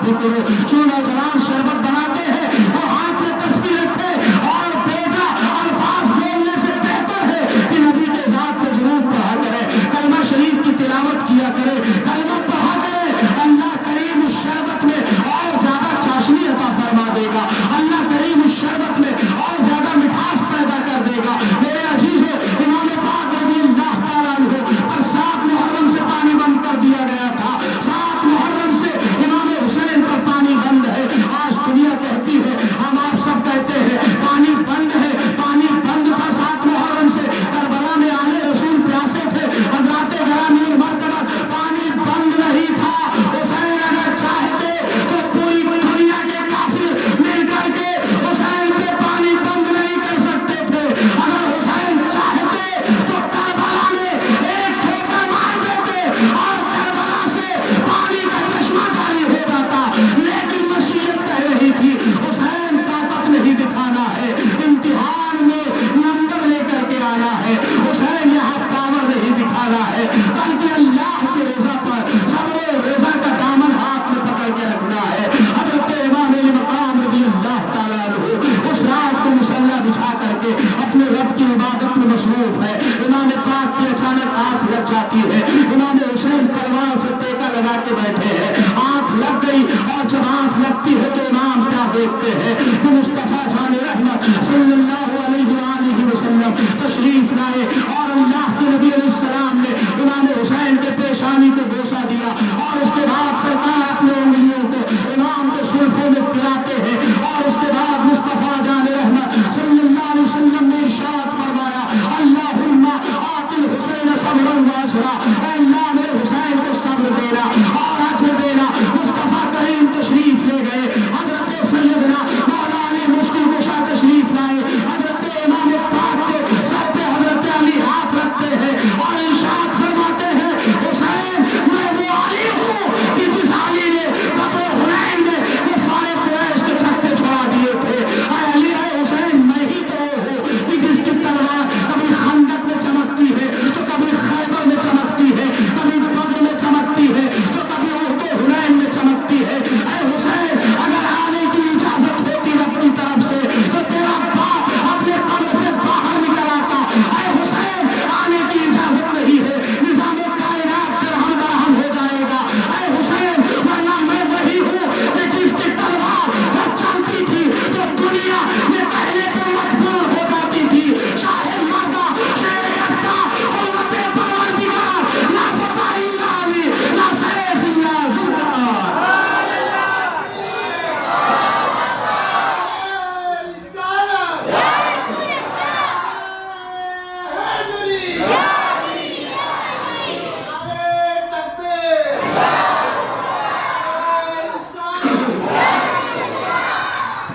भी करो। जो नौजवान शरबत बनाते हैं वो हाथ में तस्बीह रखे और बेजा अल्फाज बोलने से बेहतर है कि नबी के जात पे दुरूद पढ़ा करे, कलमा शरीफ की तिलावत किया करे, कलमा पढ़ा करे। अल्लाह करीम उस शरबत में और ज्यादा चाशनी अता फरमा देगा, अल्लाह करीम उस शरबत में और ज्यादा मिठास पैदा कर देगा। मेरे अजीजों, इमाम पाक रज़ी अल्लाह तआला अन्हु पर 7 मुहर्रम से पानी बंद कर दिया गया था। 7 मुहर्रम से इमाम हुसैन पर पानी बंद है। आज दुनिया कहती है, हम आप सब कहते हैं पानी बंद है। पानी बंद था 7 मुहर्रम से। करबला में आले रसूल प्यासे थे, हज़रात गरामीन मरतबत पानी बंद नहीं था। हुसैन अगर चाहते तो पूरी दुनिया के काफिर मिलकर के हुसैन पे पानी बंद नहीं कर सकते थे। अगर हुसैन चाहते तो करबला में एक ठोकर मार देते और करबला से पानी का चश्मा जारी हो जाता। लेकिन मशीयत कह रही थी हुसैन ताकत नहीं दिखाना है, इम्तिहान में नंबर लेकर के आना है। हुसैन यहाँ पावर नहीं दिखाना है, बल्कि अल्लाह के रज़ा पर सब्र रज़ा का दामन हाथ में पकड़ के रखना है। हज़रत इमाम अली मक़ाम रज़ी अल्लाह तआला अन्हु उस रात को मुसल्ला बिछा करके अपने रब की इबादत में मसरूफ है। इमाम पाक की अचानक आंख लग जाती है। इमाम हुसैन तलवार से टेका लगा के बैठे हैं, आंख लग गई। और जब आंख लगती है तो इमाम क्या देखते हैं कि मुस्तफा जान रहमत सल्लल्लाहु अलैहि वसल्लम तशरीफ लाए और अल्लाह के नबी अलैहिस्सलाम ने इमाम हुसैन के पेशानी को बोसा दिया। और उसके बाद सरकार अपने उंगलियों को इमाम के सुल्फों में फिराते हैं। और उसके बाद मुस्तफा जान रहमत सल्लल्लाहु अलैहि वसल्लम ने इरशाद फरमाया, अल्लाहुम्मा आतिल हुसैन सब्रन व अजरा, अल्लाह मेरे हुसैन को सब्र देना और अजर देना। मुस्तफा करीम तशरीफ ले गए। हजरत सैयदना मौला अली मुश्किल कुशा तशरीफ लाए। हजरत इमाम पाक के सर पे हजरत अली हाथ रखते हैं और इरशाद फरमाते हैं, हुसैन मैं वो अली हूँ कि जिस अली ने बदर हुनैन में वो सारे कुरैश के छक्के छोड़ा दिए थे। अली है हुसैन, मैं ही तो हूँ कि जिसकी तलवार कभी खंदक में चमकती है तो कभी खैबर में चमकती है, कभी बद्र में चमकती है तो कभी उहद हुनैन में चमकती है। ऐ हुसैन, अगर आने की इजाजत होती रब की तरफ से तो तेरा बाप अपने कब्र से बाहर निकल आता। ऐ हुसैन, आने की इजाजत नहीं है, निजाम कायनात दरहम दरहम हो जाएगा। ऐ हुसैन, वरना मैं वही हूँ कि जिसकी तलवार जब चलती थी तो दुनिया ये कहने पर मजबूर हो जाती थी, शाहे मर्दा शेर यस्ता कुव्वते परवरदिगार, ला फतह इल्ला अली, ला सैफ इल्ला जुल्फ़िकार।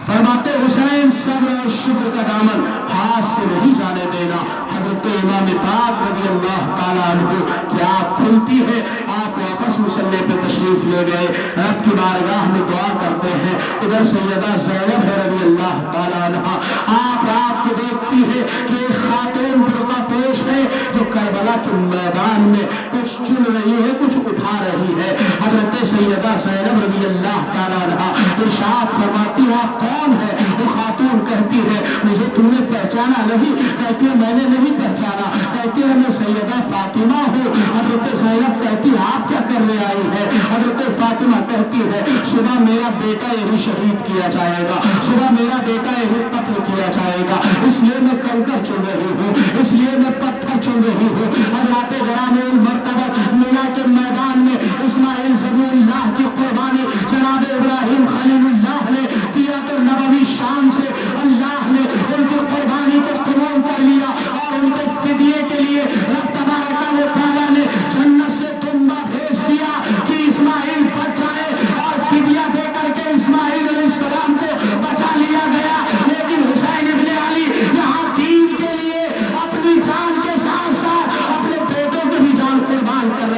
फरमाते हुसैन सब्र और शुक्र का दामन हाथ से नहीं जाने देना। हजरत इमाम पाक रज़ी अल्लाह तआला अन्हु की आँख खुलती है, आप वापस मुसल्ले पे तशरीफ ले गए, रब की बारगाह में दुआ करते हैं। इधर सैयदा ज़ैनब है रज़ी अल्लाह तआला अन्हा, आप रात को देखती है कि एक खातून बुर्का पोश है जो करबला के मैदान में कुछ चुन रही है, कुछ उठा रही है। हजरत सैयदा ज़ैनब रज़ी अल्लाह तआला अन्हा इरशाद फरमाती है, आप कौन है? वो खातून कहती है, मुझे तुमने पहचाना नहीं? कहती है, मैंने नहीं पहचाना। कहती है, मैं सैयदा फातिमा हूँ। हजरत ज़ैनब कहती है, आप क्या करने आई है? हजरत फातिमा कहती है, सुबह मेरा बेटा यही शहीद किया जाएगा, सुबह मेरा बेटा यही कत्ल किया जाएगा, इसलिए मैं कंकर चुन रही हूँ, इसलिए मैं पत्थर चुन रही हूँ। हज़रात गरामीन मरतबत मिना के मैदान में इस्माइल ज़बीउल्लाह की कुर्बानी जनाब इब्राहिम खलीलुल्लाह ने किया तो नबवी शान से अल्लाह ने उनकी कुर्बानी को कबूल कर लिया और उनके फिदिये के लिए रब तबारक व तआला ने जन्नत से दुम्बा भेज दिया कि इस्माइल बच जाए और फिदिया दे करके इस्माइल अलैहिस्सलाम को बचा लिया गया। लेकिन हुसैन इब्ने अली यहाँ दीन के लिए अपनी जान के साथ साथ अपने बेटों की भी जान कुर्बान कर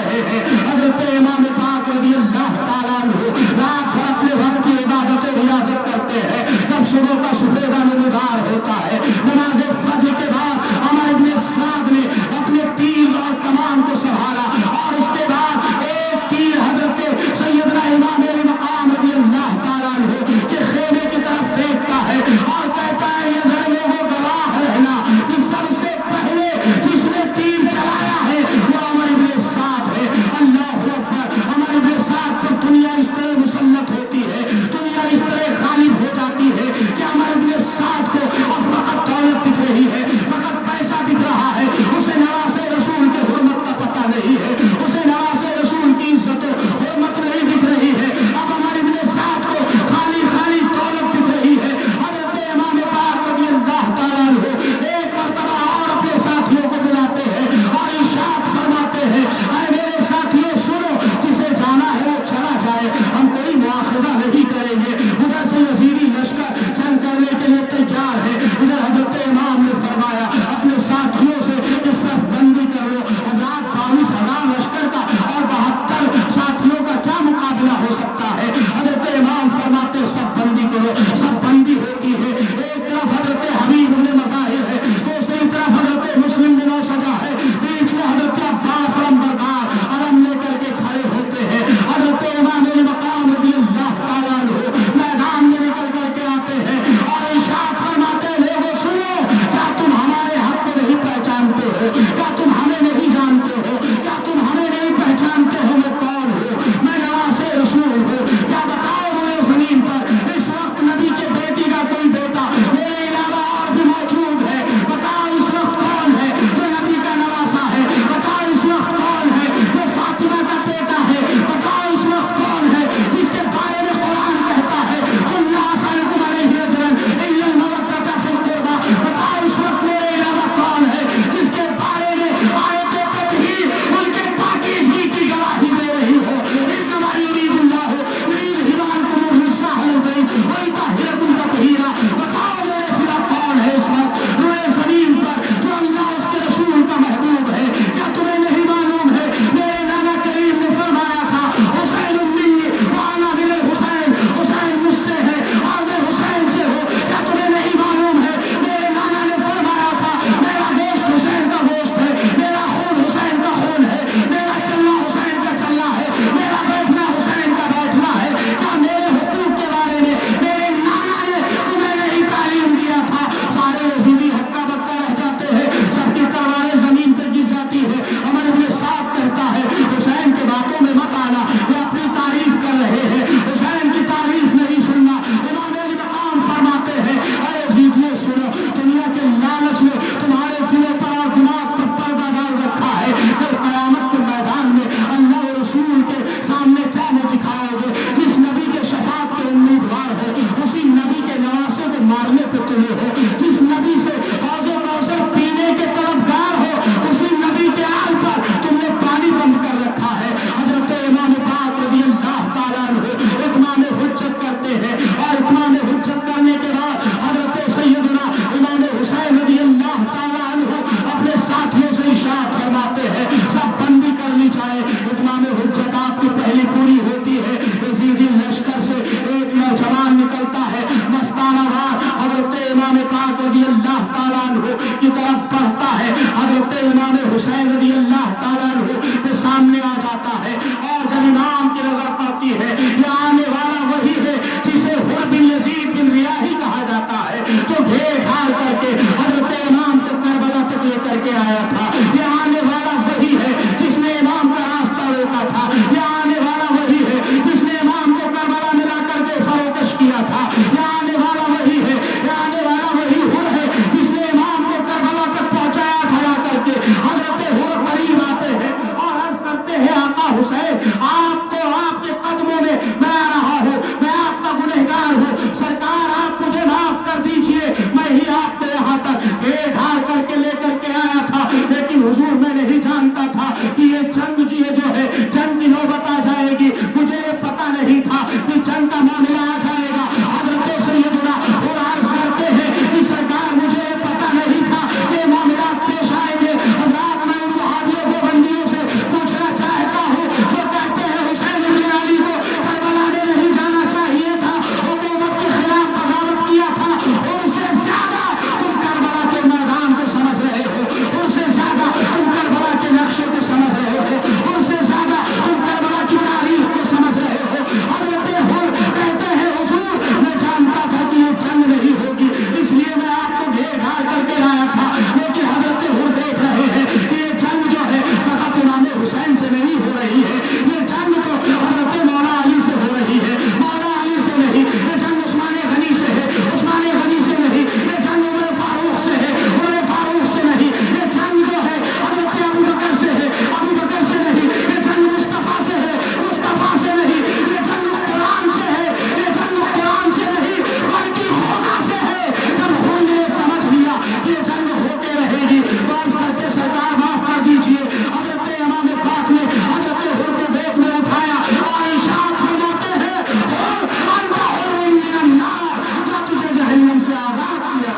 है। इत्माम हुज्जत आपकी पहली पूरी होती है। यजीदी लश्कर से एक नौजवान निकलता है, मस्ताना वार हजरत इमाम पाक रज़ियल्लाहु ताला अन्हु की तरफ बढ़ता है। हजरत इमाम हुसैन रज़ियल्लाहु ताला अन्हु के सामने आ जाता है और जब इमाम की नजर पड़ती है, ये आने वाला वही है जिसे हुर बिन यजीद बिन रियाही कहा जाता है, जो घेर घार करके हजरत इमाम को करबला तक लेकर के आया था। ये आने वाला वही है जिसने इमाम का रास्ता रोका था। ये आने वाला वही है जिसने इमाम को करबला में ला करके फरोकश किया था। ये आने वाला वही है, ये आने वाला वही हुर है जिसने इमाम को करबला तक पहुंचाया था। ला करके हजरत हुर करीब आते हैं और अर्ज करते हैं, आका हुसैन आपको आपके कदमों में मैं आ रहा हूँ, मैं आपका गुनहगार हूँ, सरकार आप मुझे माफ कर दीजिए, मैं ही आपको यहाँ तक घेर घार करके लेकर के आया था। लेकिन हुजूर मैं नहीं जानता था कि ये जंग जी जो है जंग की नौबत आ जाएगी, मुझे ये पता नहीं था कि जंग का मामला आ जाएगा। हजरत सैयदना और अर्ज करते हैं कि सरकार मुझे ये पता नहीं था ये मामला पेश आएंगे। हजरत मैं उन वहाबियों को बंदियों से पूछना चाहता हूँ जो कहते हैं हुसैन इब्न अली को करबला में नहीं जाना चाहिए था, हुकूमत के खिलाफ बगावत किया था, और उससे ज्यादा तुम करबला के मैदान को समझ रहे हो, उससे ज्यादा तुम करबला के नक्शे को समझ रहे हो, उससे ज्यादा तुम करबला की तारीख को समझ रहे हो। हजरत हुर कहते हैं हुजूर मैं जानता था कि ये जंग नहीं होगी, इसलिए मैं आपको घेर घार करके लाया था। लेकिन हजरत हुर देख रहे हैं कि ये जंग जो है फकत इमाम हुसैन से नहीं हो रही है, ये जंग तो हजरत मौला अली से हो रही है, मौला अली से नहीं, ये जंग उस्मान गनी से है, उस्मान गनी से नहीं, ये जंग उमर फारूक से है, उमर फारूक से नहीं, ये जंग जो है हजरत अबू बकर से है, अबू बकर से नहीं, ये जंग मुस्तफा से है, मुस्तफा से नहीं, ये जंग कुरान से है, ये जंग कुरान से नहीं बल्कि खुदा से है। जब हमने समझ लिया ये जंग होते रहेगी, बात करते सरकार माफ कर दीजिए, हजरत इमाम पाक ने हजरत हुर को बेट में उठाया और इशारा फरमाते हैं हुर अंता हुर्रुन मिनन नार, जो तुझे जहन्नम से आजाद किया।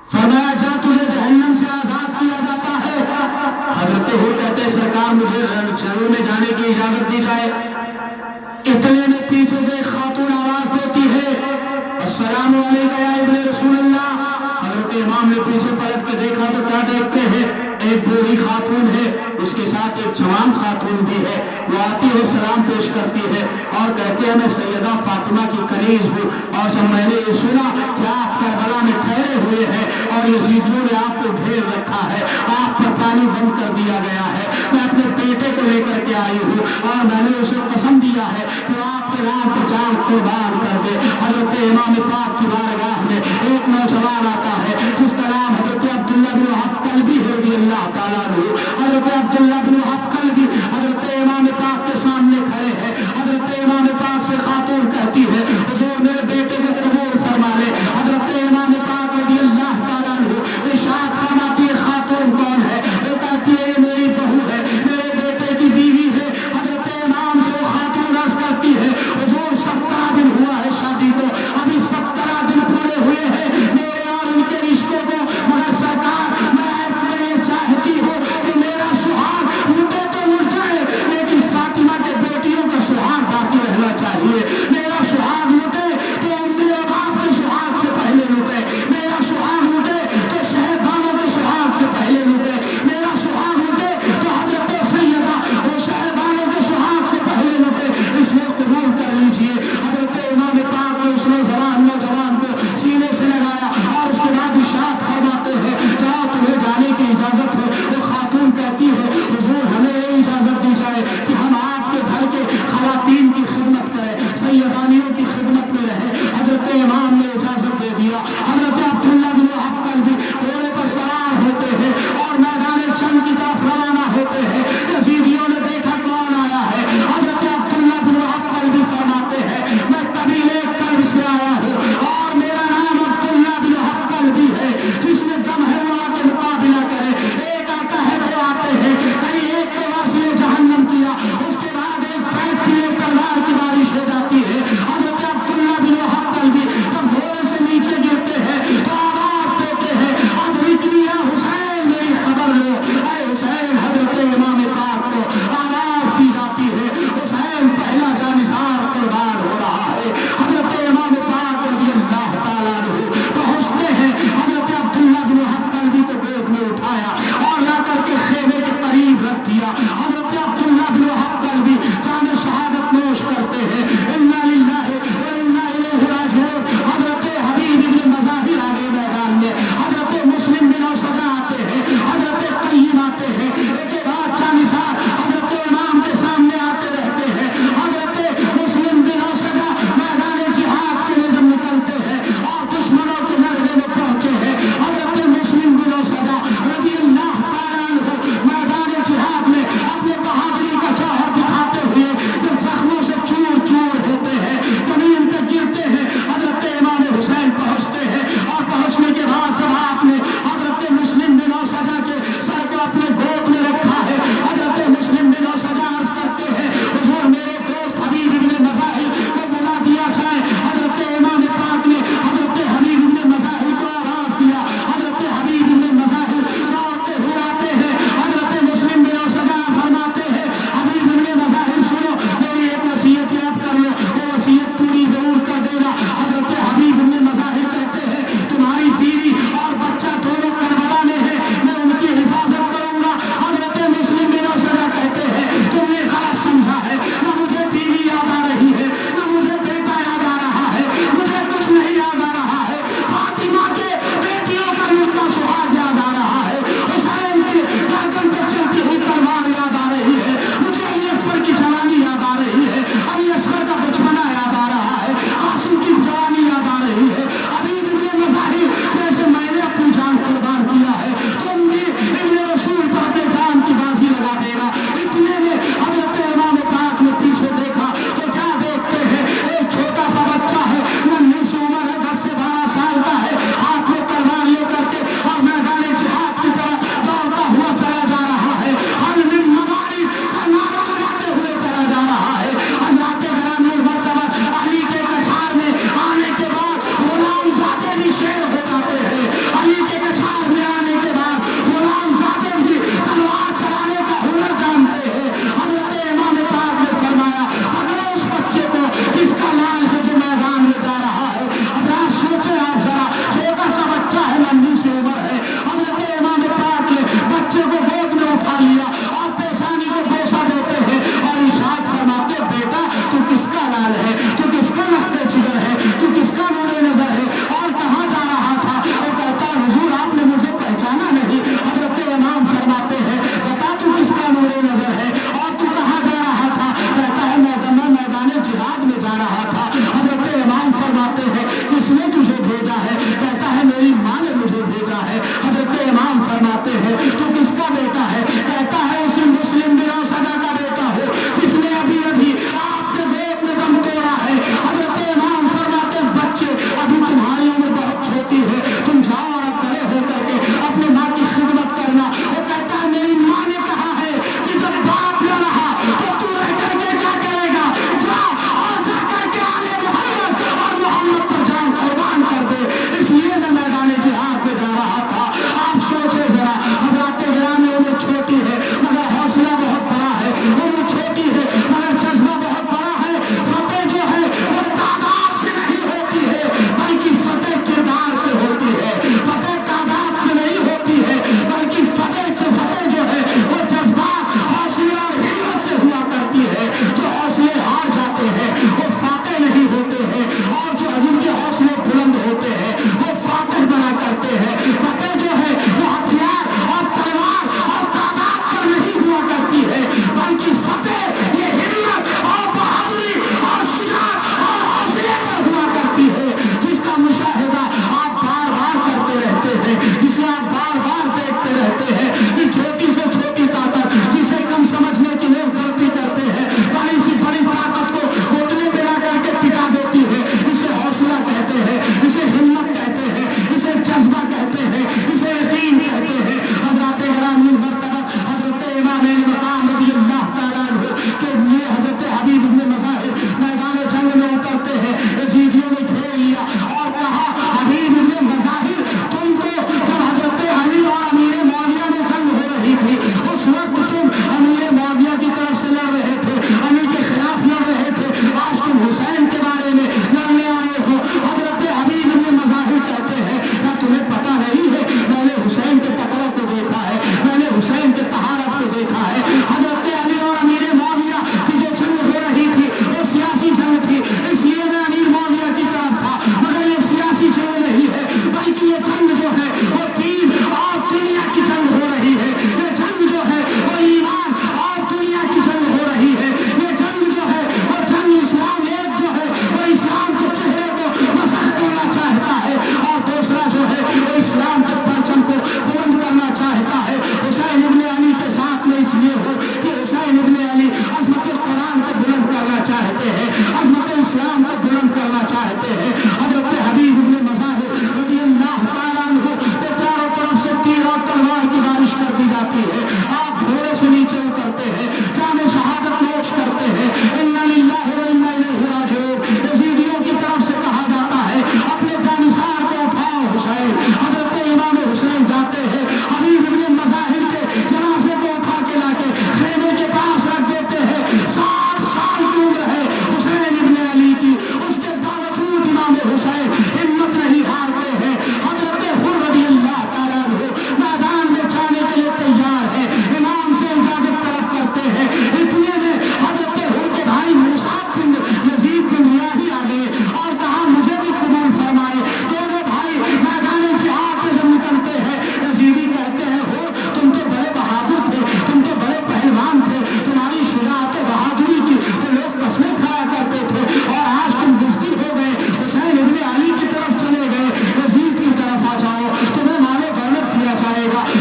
फरमाया जा तुझे जहन्नम से आजाद किया जाता है। हजरत हुर कहते हैं सरकार मुझे जंग में जाने की इजाजत दी जाए। इतने में पीछे से एक खातून आवाज देती है, अस्सलामु अलैका या इब्ने रसूलल्लाह। हजरत इमाम ने पीछे पलट के देखा तो क्या देखते हैं, एक बूढ़ी खातून है, उसके साथ एक जवान खातून भी है। वो आती है सलाम पेश करती है और कहती है मैं सैयदा फातिमा की कनीज हूँ, और जब मैंने ये सुना कि आप करबला में ठहरे हुए हैं और यजीदियों ने आपको घेर रखा है, आप पर पानी बंद कर दिया गया है, मैं अपने बेटे को लेकर के आई हूँ और मैंने उसे पसंद दिया है कि आपके नाम पर जान कुर्बान कर दे। हजरत इमाम पाक की बारगाह में एक नौजवान आता है जिसका नाम हजरत अब्दुल्लाह बिन वहाब कल्बी रज़ियल्लाहु ताला अन्हु। हजरत अब्दुल्लाह बिन वहाब कल्बी हजरत इमाम पाक के सामने खड़े हैं। हजरत इमाम पाक से खातून कहती है हुजूर मेरे बेटे को कबूल फरमा ले। हजरत इमाम पाक रज़ियल्लाहु ताला अन्हु इरशाद फरमाती है खातून कौन है? वो कहती है ये मेरी बहू है, मेरे बेटे की बीवी है। हजरत इमाम से वो खातून अर्ज करती है हुजूर 17 दिन हुआ है शादी को, अभी 17 दिन पूरे हुए हैं, मेरे और उनके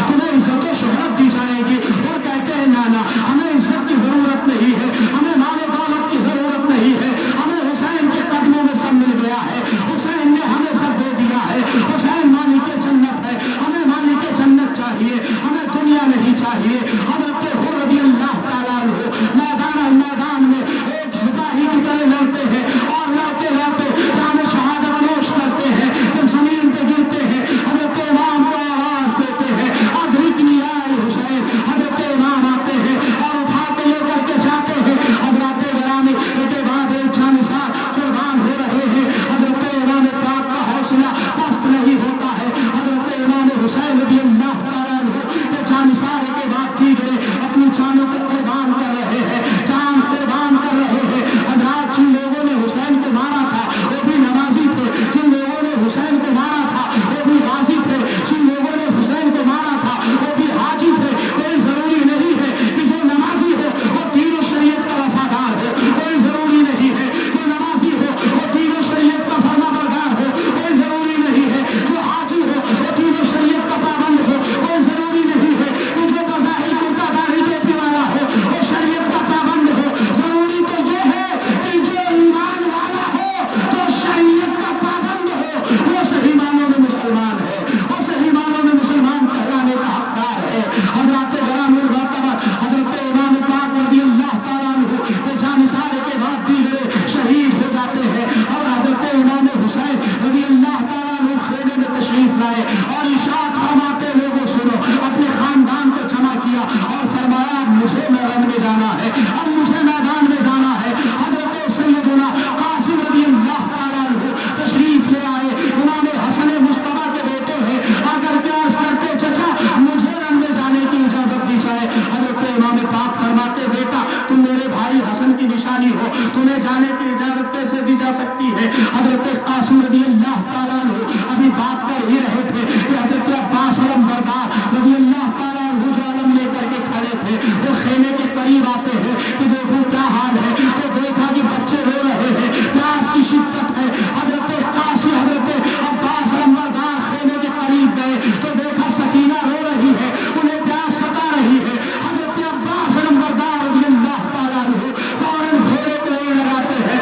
तुम्हें इज्जत और शोहरत दी जाएगी। वो कहते हैं नाना हमें इज्जत की जरूरत नहीं है, हमें माल दौलत की जरूरत नहीं है, हमें हुसैन के कदमों में सब मिल गया है, हुसैन ने हमें सब दे दिया है, हुसैन मालिक जन्नत है, हमें मालिक जन्नत चाहिए, हमें दुनिया नहीं चाहिए। हज़रत हुर रज़ी अल्लाह तआला अन्हु मैदान में एक सिपाही की तरह लड़ते हैं और लड़ते लड़ते जाने शहादत नोश करते हैं। जब जमीन पे गिरते हैं हज़रत इमाम को आवाज देते हैं अदरिकनी या हुसैन। हज़रत इमाम आते हैं और उठा के लेकर के जाते हैं। हज़रत गिरामी के बाद एक जानिसार कुर्बान हो रहे हैं। हज़रत इमाम पाक का हौसला पस्त नहीं होता है। हज़रत इमाम हुसैन रज़ी अल्लाह तआला अन्हु के जानिसार के बाद की गए अपनी जानों को कुर्बान कर रहे हैं, जान कुर्बान कर रहे हैं। हज़रात जिन लोगों ने हुसैन को मारा था वो भी नमाजी थे, जिन लोगों ने हुसैन को मारा था वो भी गाजी थे, जिन लोगों ने हुसैन को मारा था वो भी हाजी थे। कोई जरूरी नहीं है कि जो नमाजी हो वो दीन और शरीयत का वफादार हो, कोई जरूरी नहीं है जो नमाजी हो वो दीन और शरीयत का फरमाबरदार हो, कोई जरूरी नहीं है जो हाजी हो वो दीन और शरीयत का पाबंद हो, कोई जरूरी नहीं है कि जो बज़ाहिर कुर्ता दाढ़ी टोपी वाला हो वो शरीयत का पाबंद हो। जरूरी तो ये है कि जो ईमान वाला हो, जो शरीयत का पाबंद हो, वो सही मानों में मुसलमान है, वो सही मानों में मुसलमान कहलाने का हकदार है। हज़रत ग़लामुल मुअत्तबर हज़रत इमाम पाक रज़ी अल्लाह तआला अन्हु के जानिसार के बाद दीगरे शहीद हो जाते हैं और हज़रत इमाम हुसैन रज़ी अल्लाह तआला अन्हु खेमे में तशरीफ लाए और इशाअत फरमाते लोगों सुनो, अपने खानदान को जमा किया और फरमाया अब मुझे मैदान में जाना है, अब मुझे मैदान में जाना है। हज़रत सैयदना कासिम रज़ी अल्लाह तआला अन्हु तशरीफ ले आए, इमाम हसन मुस्तफा के बेटे हैं, आकर के अर्ज़ करते चचा मुझे रन में जाने की इजाजत दी जाए। हज़रत इमाम पाक फरमाते बेटा तुम मेरे भाई हसन की निशानी हो, तुम्हें जाने की इजाजत कैसे दी जा सकती है। हज़रत कासिम रज़ी अल्लाह तआला अन्हु अभी बात कर ही रहे थे कि हज़रत अब्बास अलमबरदार रज़ी अल्लाह तआला अन्हु जो अलम लेकर के खड़े थे वो खेमे के करीब आते हैं कि देखो क्या हाल है, तो देखा कि बच्चे रो रहे हैं, प्यास की शिद्दत है। हज़रत कासिम हज़रत अब्बास अलमबरदार खेमे के करीब गए तो देखा सकीना रो रही है, उन्हें प्यास सता रही है। हज़रत अब्बास अलमबरदार रज़ी अल्लाह तआला अन्हु फौरन घोड़े को लगाते हैं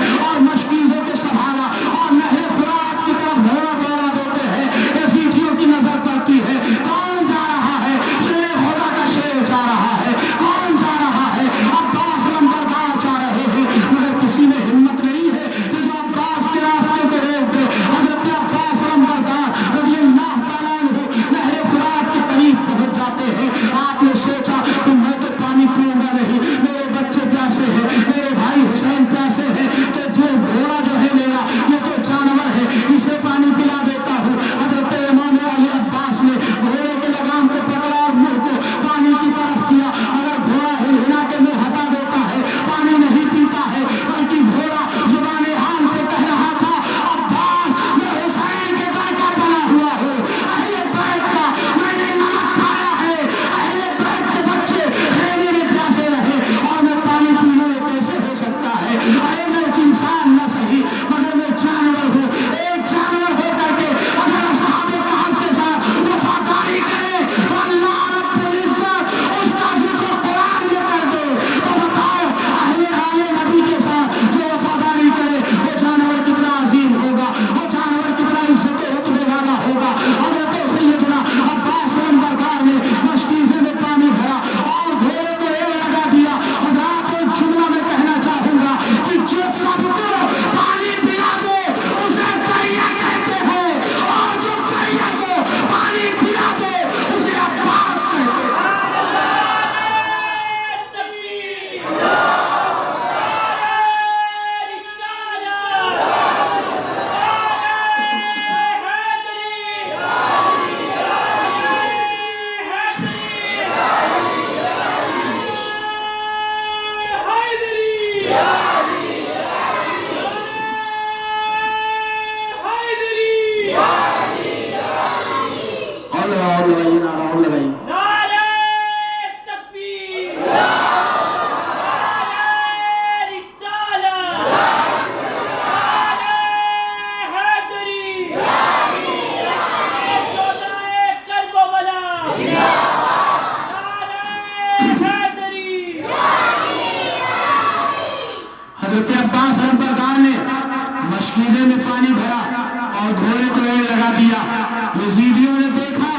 यजीदियों ने देखा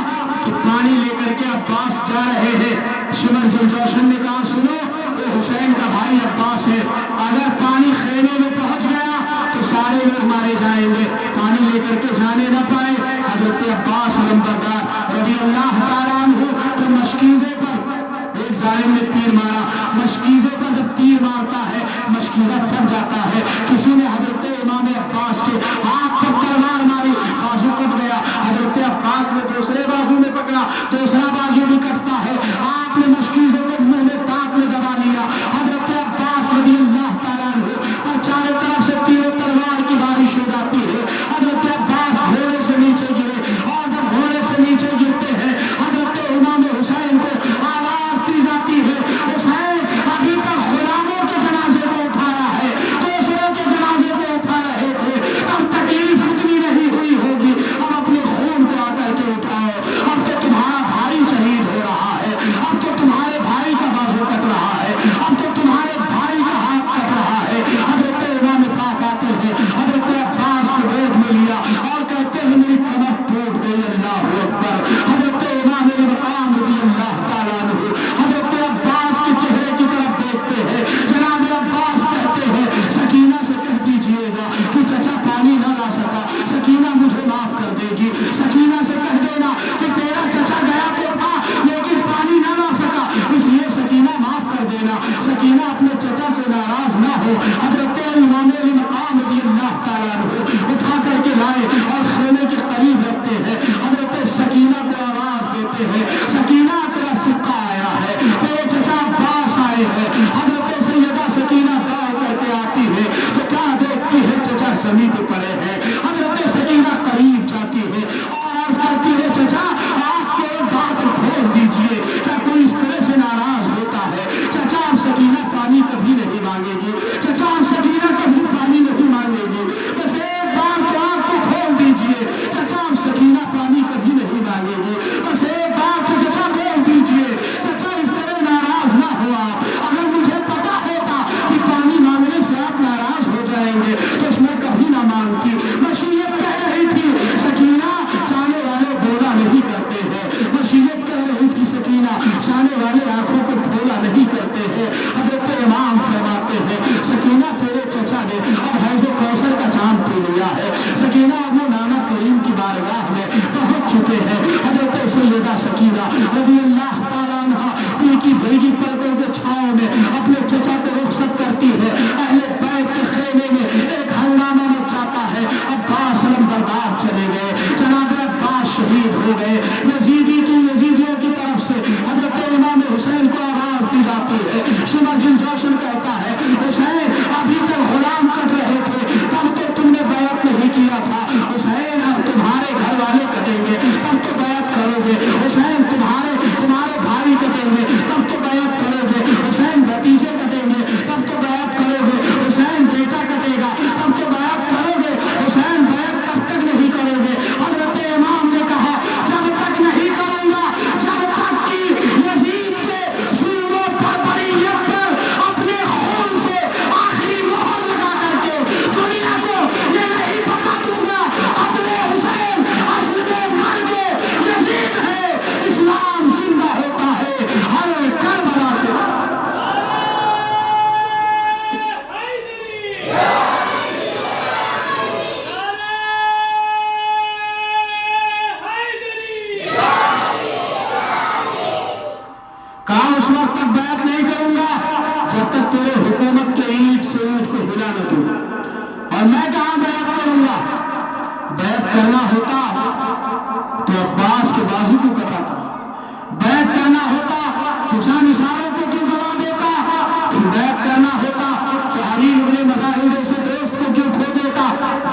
कि पानी लेकर के अब्बास जा रहे हैं। शिमर जुलजोशन ने कहा सुनो, ये हुसैन का भाई अब्बास है, अगर पानी खेमे में पहुंच गया तो सारे लोग मारे जाएंगे, पानी लेकर के जाने न पाए। हजरत अब्बास अलमबरदार रज़ी अल्लाह ताला अन्हु तो मशकीज़े पर एक जालिम ने तीर मारा, मशकीज़े पर जब तीर मारता है मशकीज़ा फट जाता है। किसी ने हजरत इमाम अब्बास के हाथ पर तलवार मारी, बाजू कट गया। हजरत अब्बास ने दूसरे बाजू में पकड़ा, दूसरा बाजू भी कटता है। आपने मशकीज़े को मुंह में दांत में दबा लिया। हजरत अब्बास रज़ी अल्लाह ताला अन्हु और चारों तरफ से तीरों तलवार की बारिश हो जाती है। हजरत अब्बास घोड़े से नीचे गिरे और जब घोड़े से नीचे गिरते हैं हजरत इमाम हुसैन को आवाज दी जाती है, हुसैन अभी तक गुलामों के जनाजे को उठाया है, दूसरों के जनाजे को उठा रहे थे, अब तकलीफ उतनी नहीं हुई होगी, अब अपने खून को आकर के उठाओ। अब तो तुम्हारा भाई शहीद हो रहा है, अब तो तुम्हारे भाई का बाजू कट रहा है, अब तो तुम्हारे भाई का हाथ कट रहा है। हजरत इमाम पाक आते हैं, हजरत अब्बास को गोद में लिया और कहते हैं मेरी कमर टूट गई, अल्लाह अकबर। हजरत इमाम मकाम रज़ी अल्लाह ताला अन्हु हजरत अब्बास के चेहरे की तरफ देखते हैं। जनाब अब्बास कहते हैं सकीना से कह दीजिएगा कि चचा पानी ना ला सका, सकीना मुझे माफ कर देगी। सकीना से कह देना कि तेरा चचा गया तो था लेकिन पानी ना ला सका, इसलिए सकीना माफ कर देना। सकीना अपने चचा से नाराज ना हो। हजरत इमाम मकाम रज़ी अल्लाह ताला अन्हु उठा करके लाए और खेमे के करीब रखते हैं। हजरत सकीना को आवाज देते हैं, सकीना तेरा सिक्का आया है, तेरे चचा अब्बास आए हैं। हजरत सैयदा सकीना दौड़ करके आती है तो क्या देखती है, चचा जमीन पे पड़े हैं। हजरत सकीना करीब जाती है और अर्ज करती है चचा आपके बात खोल दीजिए, क्या कोई इस तरह से नाराज होता है? चचा अब सकीना पानी कभी नहीं मांगेगी, चचा अब सकीना कभी पानी नहीं मांगेगी, बस एक बार तो आपको खोल दीजिए, चचा अब सकीना पानी कभी नहीं मांगेगी, बस एक बार तो चचा बोल दीजिए, चचा इस तरह नाराज ना हो आप। अगर मुझे पता होता कि पानी मांगने से आप नाराज हो जाएंगे तो उसमें कभी ना मांगती। मशीयत कह रही थी सकीना चाहने वाले बोला नहीं करते हैं, मशीयत कह रही थी सकीना चाहने वाले आंखों को खोला नहीं करते हैं। हजरत इमाम फरमाते हैं सकीना तेरे चचा ने अब हैज़ो कौसर का जाम पी लिया है, सकीना अब वो नाना करीम की बारगाह में पहुंच चुके हैं। हजरत सैयदा सकीना रज़ी अल्लाह ताला अन्हा की भीगी पलकों के छांव में अपने चचा को रुखसत करती है। अहले बैत के खेमे में एक हंगामा मच जाता है। अब्बास अलमबरदार चले गए, जनाब अब्बास शहीद हो गए। यजीदियों की तरफ से हजरत इमाम हुसैन को आवाज दी जाती है। शिमर जुलजोशन कहता है हुसैन अभी तक गुलाम कट रहे थे तब तो तुमने बैत नहीं किया था, हुसैन अब तुम्हारे घर वाले कटेंगे तब तो बैत करोगे, हुसैन तुम्हारे भाई कटेंगे तब तो बैत करोगे, हुसैन भतीजे कटेंगे तब तो बैत करोगे, हुसैन बेटा कटेगा तब तो बैत करोगे, हुसैन बैत कब तक नहीं करोगे? हजरत इमाम ने कहा जब तक नहीं करूंगा जब तक कि यजीद के जुल्मों पर बरीयत पर अपने खून से आखिरी मोहर लगा करके दुनिया को ये नहीं बता दूंगा कत्ले हुसैन असल में मर के यजीद है, इस्लाम जिंदा होता है हर करबला के। कहा उस वक्त तक बैत नहीं करूंगा जब तक तेरे हुकूमत के ईंट से ईंट को हिला न दूं, और मैं कहां बैत करूंगा? बैत करना होता तो अब्बास के बाजू को कटाता, बैत करना होता तो जान निसारों को क्यों गवा देता, बैत करना होता तो हलील इब्ने मज़ाहिर जैसे दोस्त को क्यों खो देता,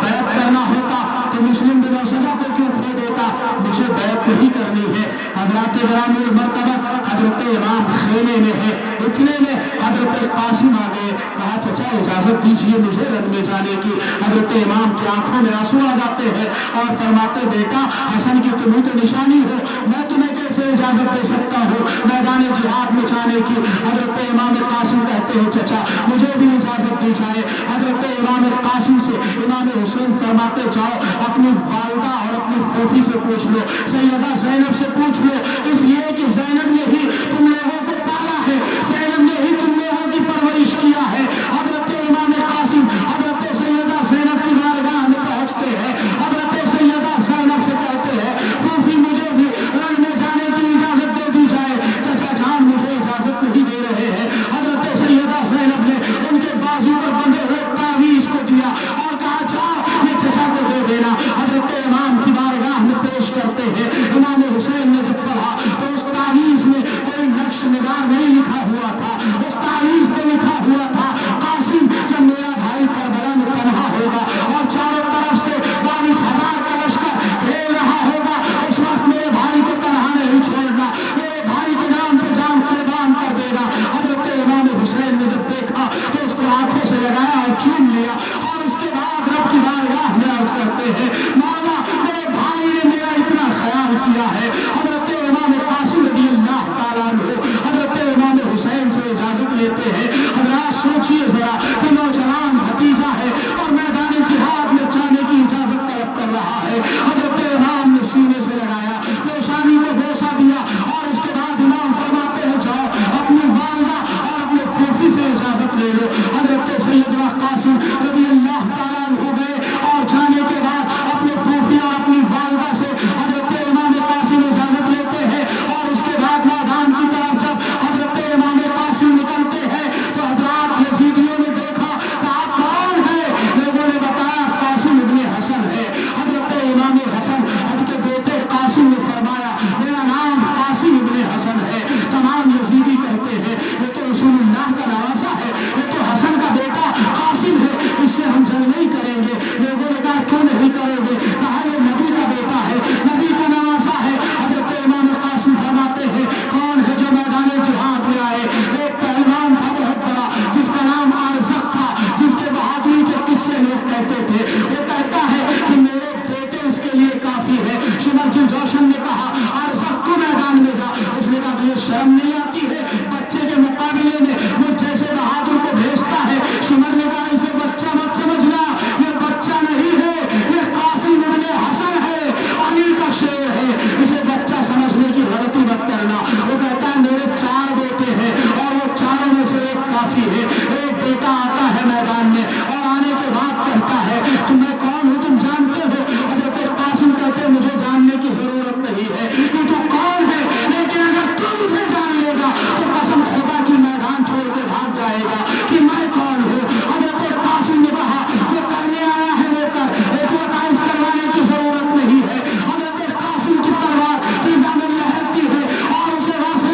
बैत करना होता तो मुस्लिम बिन सजा को क्यों खो देता? मुझे बैत नहीं करनी है। हजरत ग्रामीण मर्तबा हजरत इमाम खेमे में है, इतने में हजरत कासिम आ गए, कहा चचा इजाजत दीजिए मुझे रन में जाने की। हजरत इमाम की आंखों में आंसू आ जाते हैं और फरमाते बेटा हसन की तुम्हें तो निशानी हो, मैं तुम्हें कैसे इजाजत दे सकता हूँ मैदान जिहाद में जाने की? हजरत इमाम कासिम कहते हैं चचा मुझे भी इजाजत दी जाए। हजरत इमाम कासिम कासिम से इमाम हुसैन फरमाते जाओ अपनी वालिदा और अपनी फूफी से पूछ लो, सैयदा ज़ैनब से पूछ लो, इसलिए कि ज़ैनब ने ही तुम लोगों को पाला है, ज़ैनब ने ही तुम लोगों की परवरिश किया है। हजरत इमाम कासिम हजरत सैयदा ज़ैनब की बारगाह में पहुंचते हैं, हजरत सैयदा ज़ैनब से कहते हैं फूफी मुझे भी रण में जाने की इजाजत दे दी जाए, चचा जान मुझे इजाजत नहीं दे रहे हैं। हजरत सैयदा ज़ैनब ने उनके बाजू पर बंधे हुए तावीज़ को दिया और कहा जाओ ये चचा को दे देना। हजरत इमाम की बारगाह में पेश करते हैं। इमाम हुसैन ने जब पढ़ा तो उस तावीज़ में कोई नक्श निगार नहीं लिखा हुआ था, उस तावीज़ पे लिखा हुआ था कासिम जब मेरा भाई करबला में तन्हा होगा और चारों तरफ से 22,000 का लश्कर घेर रहा होगा, उस वक्त मेरे भाई को तन्हा नहीं छोड़ना, मेरे भाई के नाम पे जान कुर्बान कर देना। हजरत इमाम हुसैन ने जब देखा तो उसको आंखों से लगाया और चूम लिया और उसके बाद रब की बारगाह में अर्ज करते हैं मौला मेरे भाई ने मेरा इतना ख्याल किया है। हजरत इमाम कासिम रज़ियल्लाहु ताला अन्हु हजरत इमाम हुसैन से इजाजत लेते हैं। हजरात सोचिए जरा कि नौजवान भतीजा है और मैदान जिहाद में जाने की इजाजत तलब कर रहा है। हजरत इमाम ने सीने से लगाया, पेशानी को बोसा दिया और उसके बाद इमाम फरमाते हैं जाओ अपनी वालिदा और अपने फूफी से इजाजत ले लो। हजरत सैयदना कासिम रज़ियल्लाहु ताला अन्हु गए और जाने के बाद अपने फूफी और अपनी वालिदा से हजरत इमाम कासिम इजाजत लेते हैं और उसके बाद मैदान की तरफ जब हजरत इमाम कासिम निकलते हैं तो हजरात यजीदियों ने देखा कहा कौन है, लोगों ने बताया कासिम इब्ने हसन है। हजरत इमाम हसन उनके बेटे कासिम ने फरमाया मेरा नाम कासिम इब्ने हसन है। तमाम यजीदी कहते हैं ये तो रसूलुल्लाह का नवासा है, ये तो हसन का बेटा कासिम है, इससे हम जंग नहीं करेंगे। लोगों ने कहा क्यों नहीं करोगे, कहा ये नबी का बेटा है, नबी का नवासा है। हजरत इमाम कासिम फरमाते हैं कौन है जो मैदान जिहाद में आए, एक पहलवान था बहुत बड़ा जिसका नाम अरज़क था, जिसके बहादुरी के किस्से लोग कहते थे। वो कहता है कि मेरे बेटे इसके लिए काफी है। शुमर जोशन ने कहा अरज़क तू मैदान में जा, उसने कहा तुझे शर्म नहीं आती है, बच्चे के मुकाबले में मुझ जैसे बहादुर को भेजता है। शुमर ने कहा इसे बच्चा मत समझना, ये बच्चा नहीं है, ये कासिम इब्ने हसन है, अली का शेर है, इसे बच्चा समझने की गलती मत करना। वो कहता है मेरे 4 बेटे हैं और वो चारों में से एक काफी है। एक बेटा आता है मैदान में और आने के बाद कहता है कि मैं कौन हूँ तुम जानते हो। हजरत कासिम कहते हैं मुझे जानने की जरूरत नहीं है कि तू कौन है, लेकिन अगर तू मुझे जान लेगा तो कसम खुदा की मैदान छोड़ के भाग जाएगा कि मैं कौन हूँ। हजरत कासिम ने कहा जो करने आया है वो कर, एडवर्टाइज करवाने की जरूरत नहीं है। हजरत कासिम की तलवार फिजा में लहरती है और उसे वहां से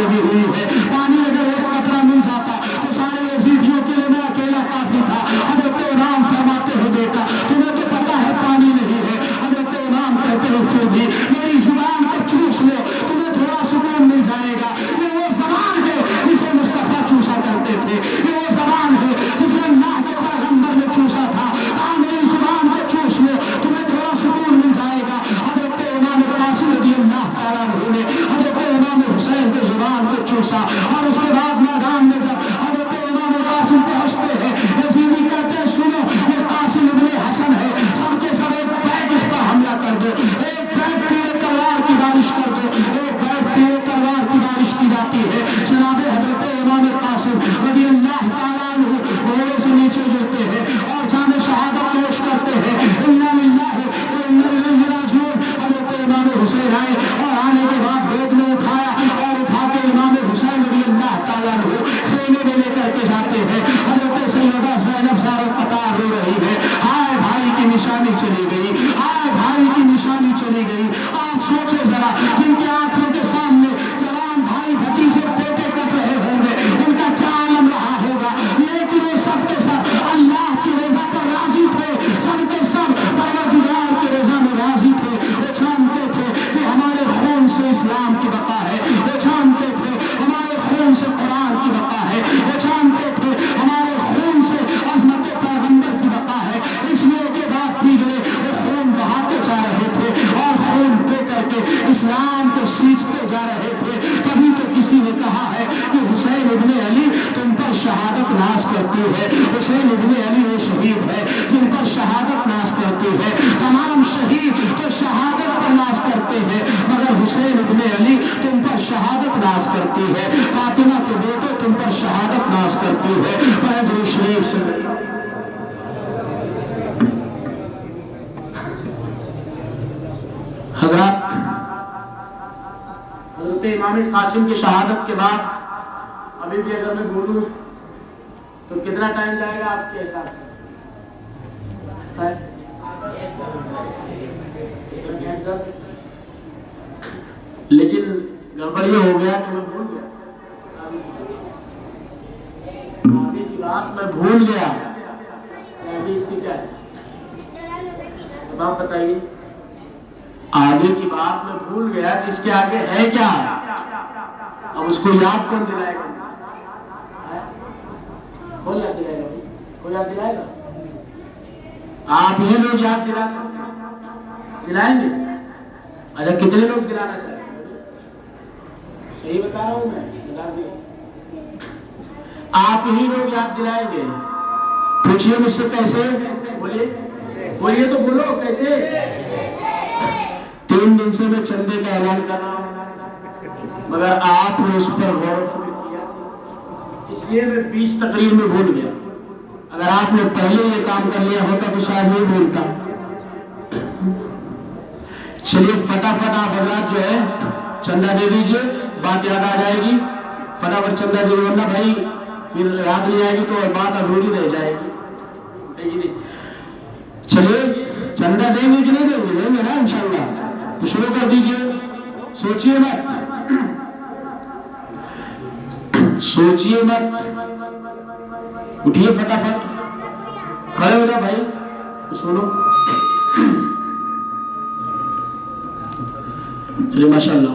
लगी हुई है। पानी अगर एक कतरा मिल जाता तो सारे यजीदियों के लिए मैं अकेला काफी था। हजरत इमाम फरमाते हो बेटा तुम्हें तो पता है पानी नहीं है। हजरत इमाम कहते हो फिर भी मेरी जुबान को चूस लो, तुम्हें थोड़ा सुकून मिल जाएगा। ये वो ज़बान है जिसे मुस्तफा चूसा करते थे, ये वो ज़बान है जिसे अल्लाह के पैगंबर ने चूसा था। मेरी जुबान को चूस लो, तुम्हें थोड़ा सुकून मिल जाएगा। हजरत इमाम कासिम रज़ियल्लाहु तआला अन्हु ने हजरत इमाम हुसैन की जुबान को चूसा और उसके बाद मैदान में जब हजरत इमाम कासिम पहुंचते हैं, यजीदी कहते हैं सुनो ये कासिम इब्ने हसन है, सबके सब एक बैग इस पर हमला कर दो, एक बैग तीर तलवार की बारिश कर दो। एक बैग तीर तलवार की बारिश की जाती है। जनाबे हजरत इमाम कासिम रज़ियल्लाहु तआला अन्हु घोड़े से नीचे गिरते हैं और जाने शहादत पेश करते हैं। इन्ना लिल्लाहि व इन्ना इलैहि राजिऊन। हजरत इमाम हुसैन आए और आने के बाद गोद में उठाया और उठा के इमाम हुसैन रज़ियल्लाहु तआला अन्हु खेमे में लेकर के जाते हैं। हजरत सैयदा ज़ैनब ज़ारा कतार रो रही है, हाय भाई की निशानी चली गई, हाय भाई की निशानी चली गई। आप सोचे जरा जिनके आंखों के सामने जवान भाई भतीजे पोते कट रहे होंगे उनका क्या आलम रहा होगा। लेकिन वो सबके सब अल्लाह की रजा पर राजी थे, सबके सब परवरदिगार की रजा में राजी थे। वो जानते थे कि हमारे खून से इस्लाम की बका है, वो जानते थे हमारे खून से कुरान की बका है, वो जानते थे हमारे खून से अज़मत पैगंबर की बका है। इसलिए के बाद भी गए वो खून बहाते जा रहे थे और खून दे करके इस्लाम को सींचते जा रहे थे। कभी तो किसी ने कहा है कि हुसैन इब्ने अली तुम पर शहादत नाज करती है। हुसैन इब्ने अली वो शहीद है जिन पर शहादत नाज करती है। तमाम शहीद तो शहादत पर नाज करते हैं मगर हुसैन इब्ने अली तुम पर शहादत नाज करती है। फातिमा के बेटे तुम पर शहादत नाज करती है। मैं दुरूद शरीफ से हजरत हजरत इमाम कासिम की शहादत के बाद अभी भी अगर मैं बोलूं तो कितना टाइम जाएगा आपके हिसाब से? लेकिन गड़बड़ ये हो गया कि मैं भूल गया, आगे की बात मैं भूल गया। अभी इसकी क्या है अब आप बताइए। आगे की बात मैं भूल गया कि इसके आगे है क्या। अब उसको याद कौन दिलाएगा? कौन याद दिलाएगा? कोई याद दिलाएगा? आप ही लोग याद दिला सकते दिलाएंगे? अच्छा कितने लोग दिलाना चाहेंगे? सही बता रहा हूं मैं, बता दिया। आप ही लोग याद दिलाएंगे? पूछिए मुझसे कैसे? बोलिए बोलिए तो बोलो कैसे? 3 दिन से मैं चंदे का ऐलान कर रहा हूं मगर आपने उस पर गौर किया, इसलिए मैं 20 तकरीर में भूल गया। अगर आपने पहले ये काम कर लिया होता तो शायद नहीं भूलता। चलिए फटाफट आप हजरात जो है चंदा दे दीजिए, बात याद आ जाएगी। फटाफट चंदा दे दो वरना भाई फिर याद नहीं आएगी तो बात अधूरी रह जाएगी। चलिए चंदा देंगे कि नहीं देंगे? देंगे ना इंशाल्लाह। तो शुरू कर दीजिए, सोचिए मत, सोचिए मत, उठिए फटाफट, खड़े हो जाओ भाई, तो सुनो। चलिए माशाल्लाह।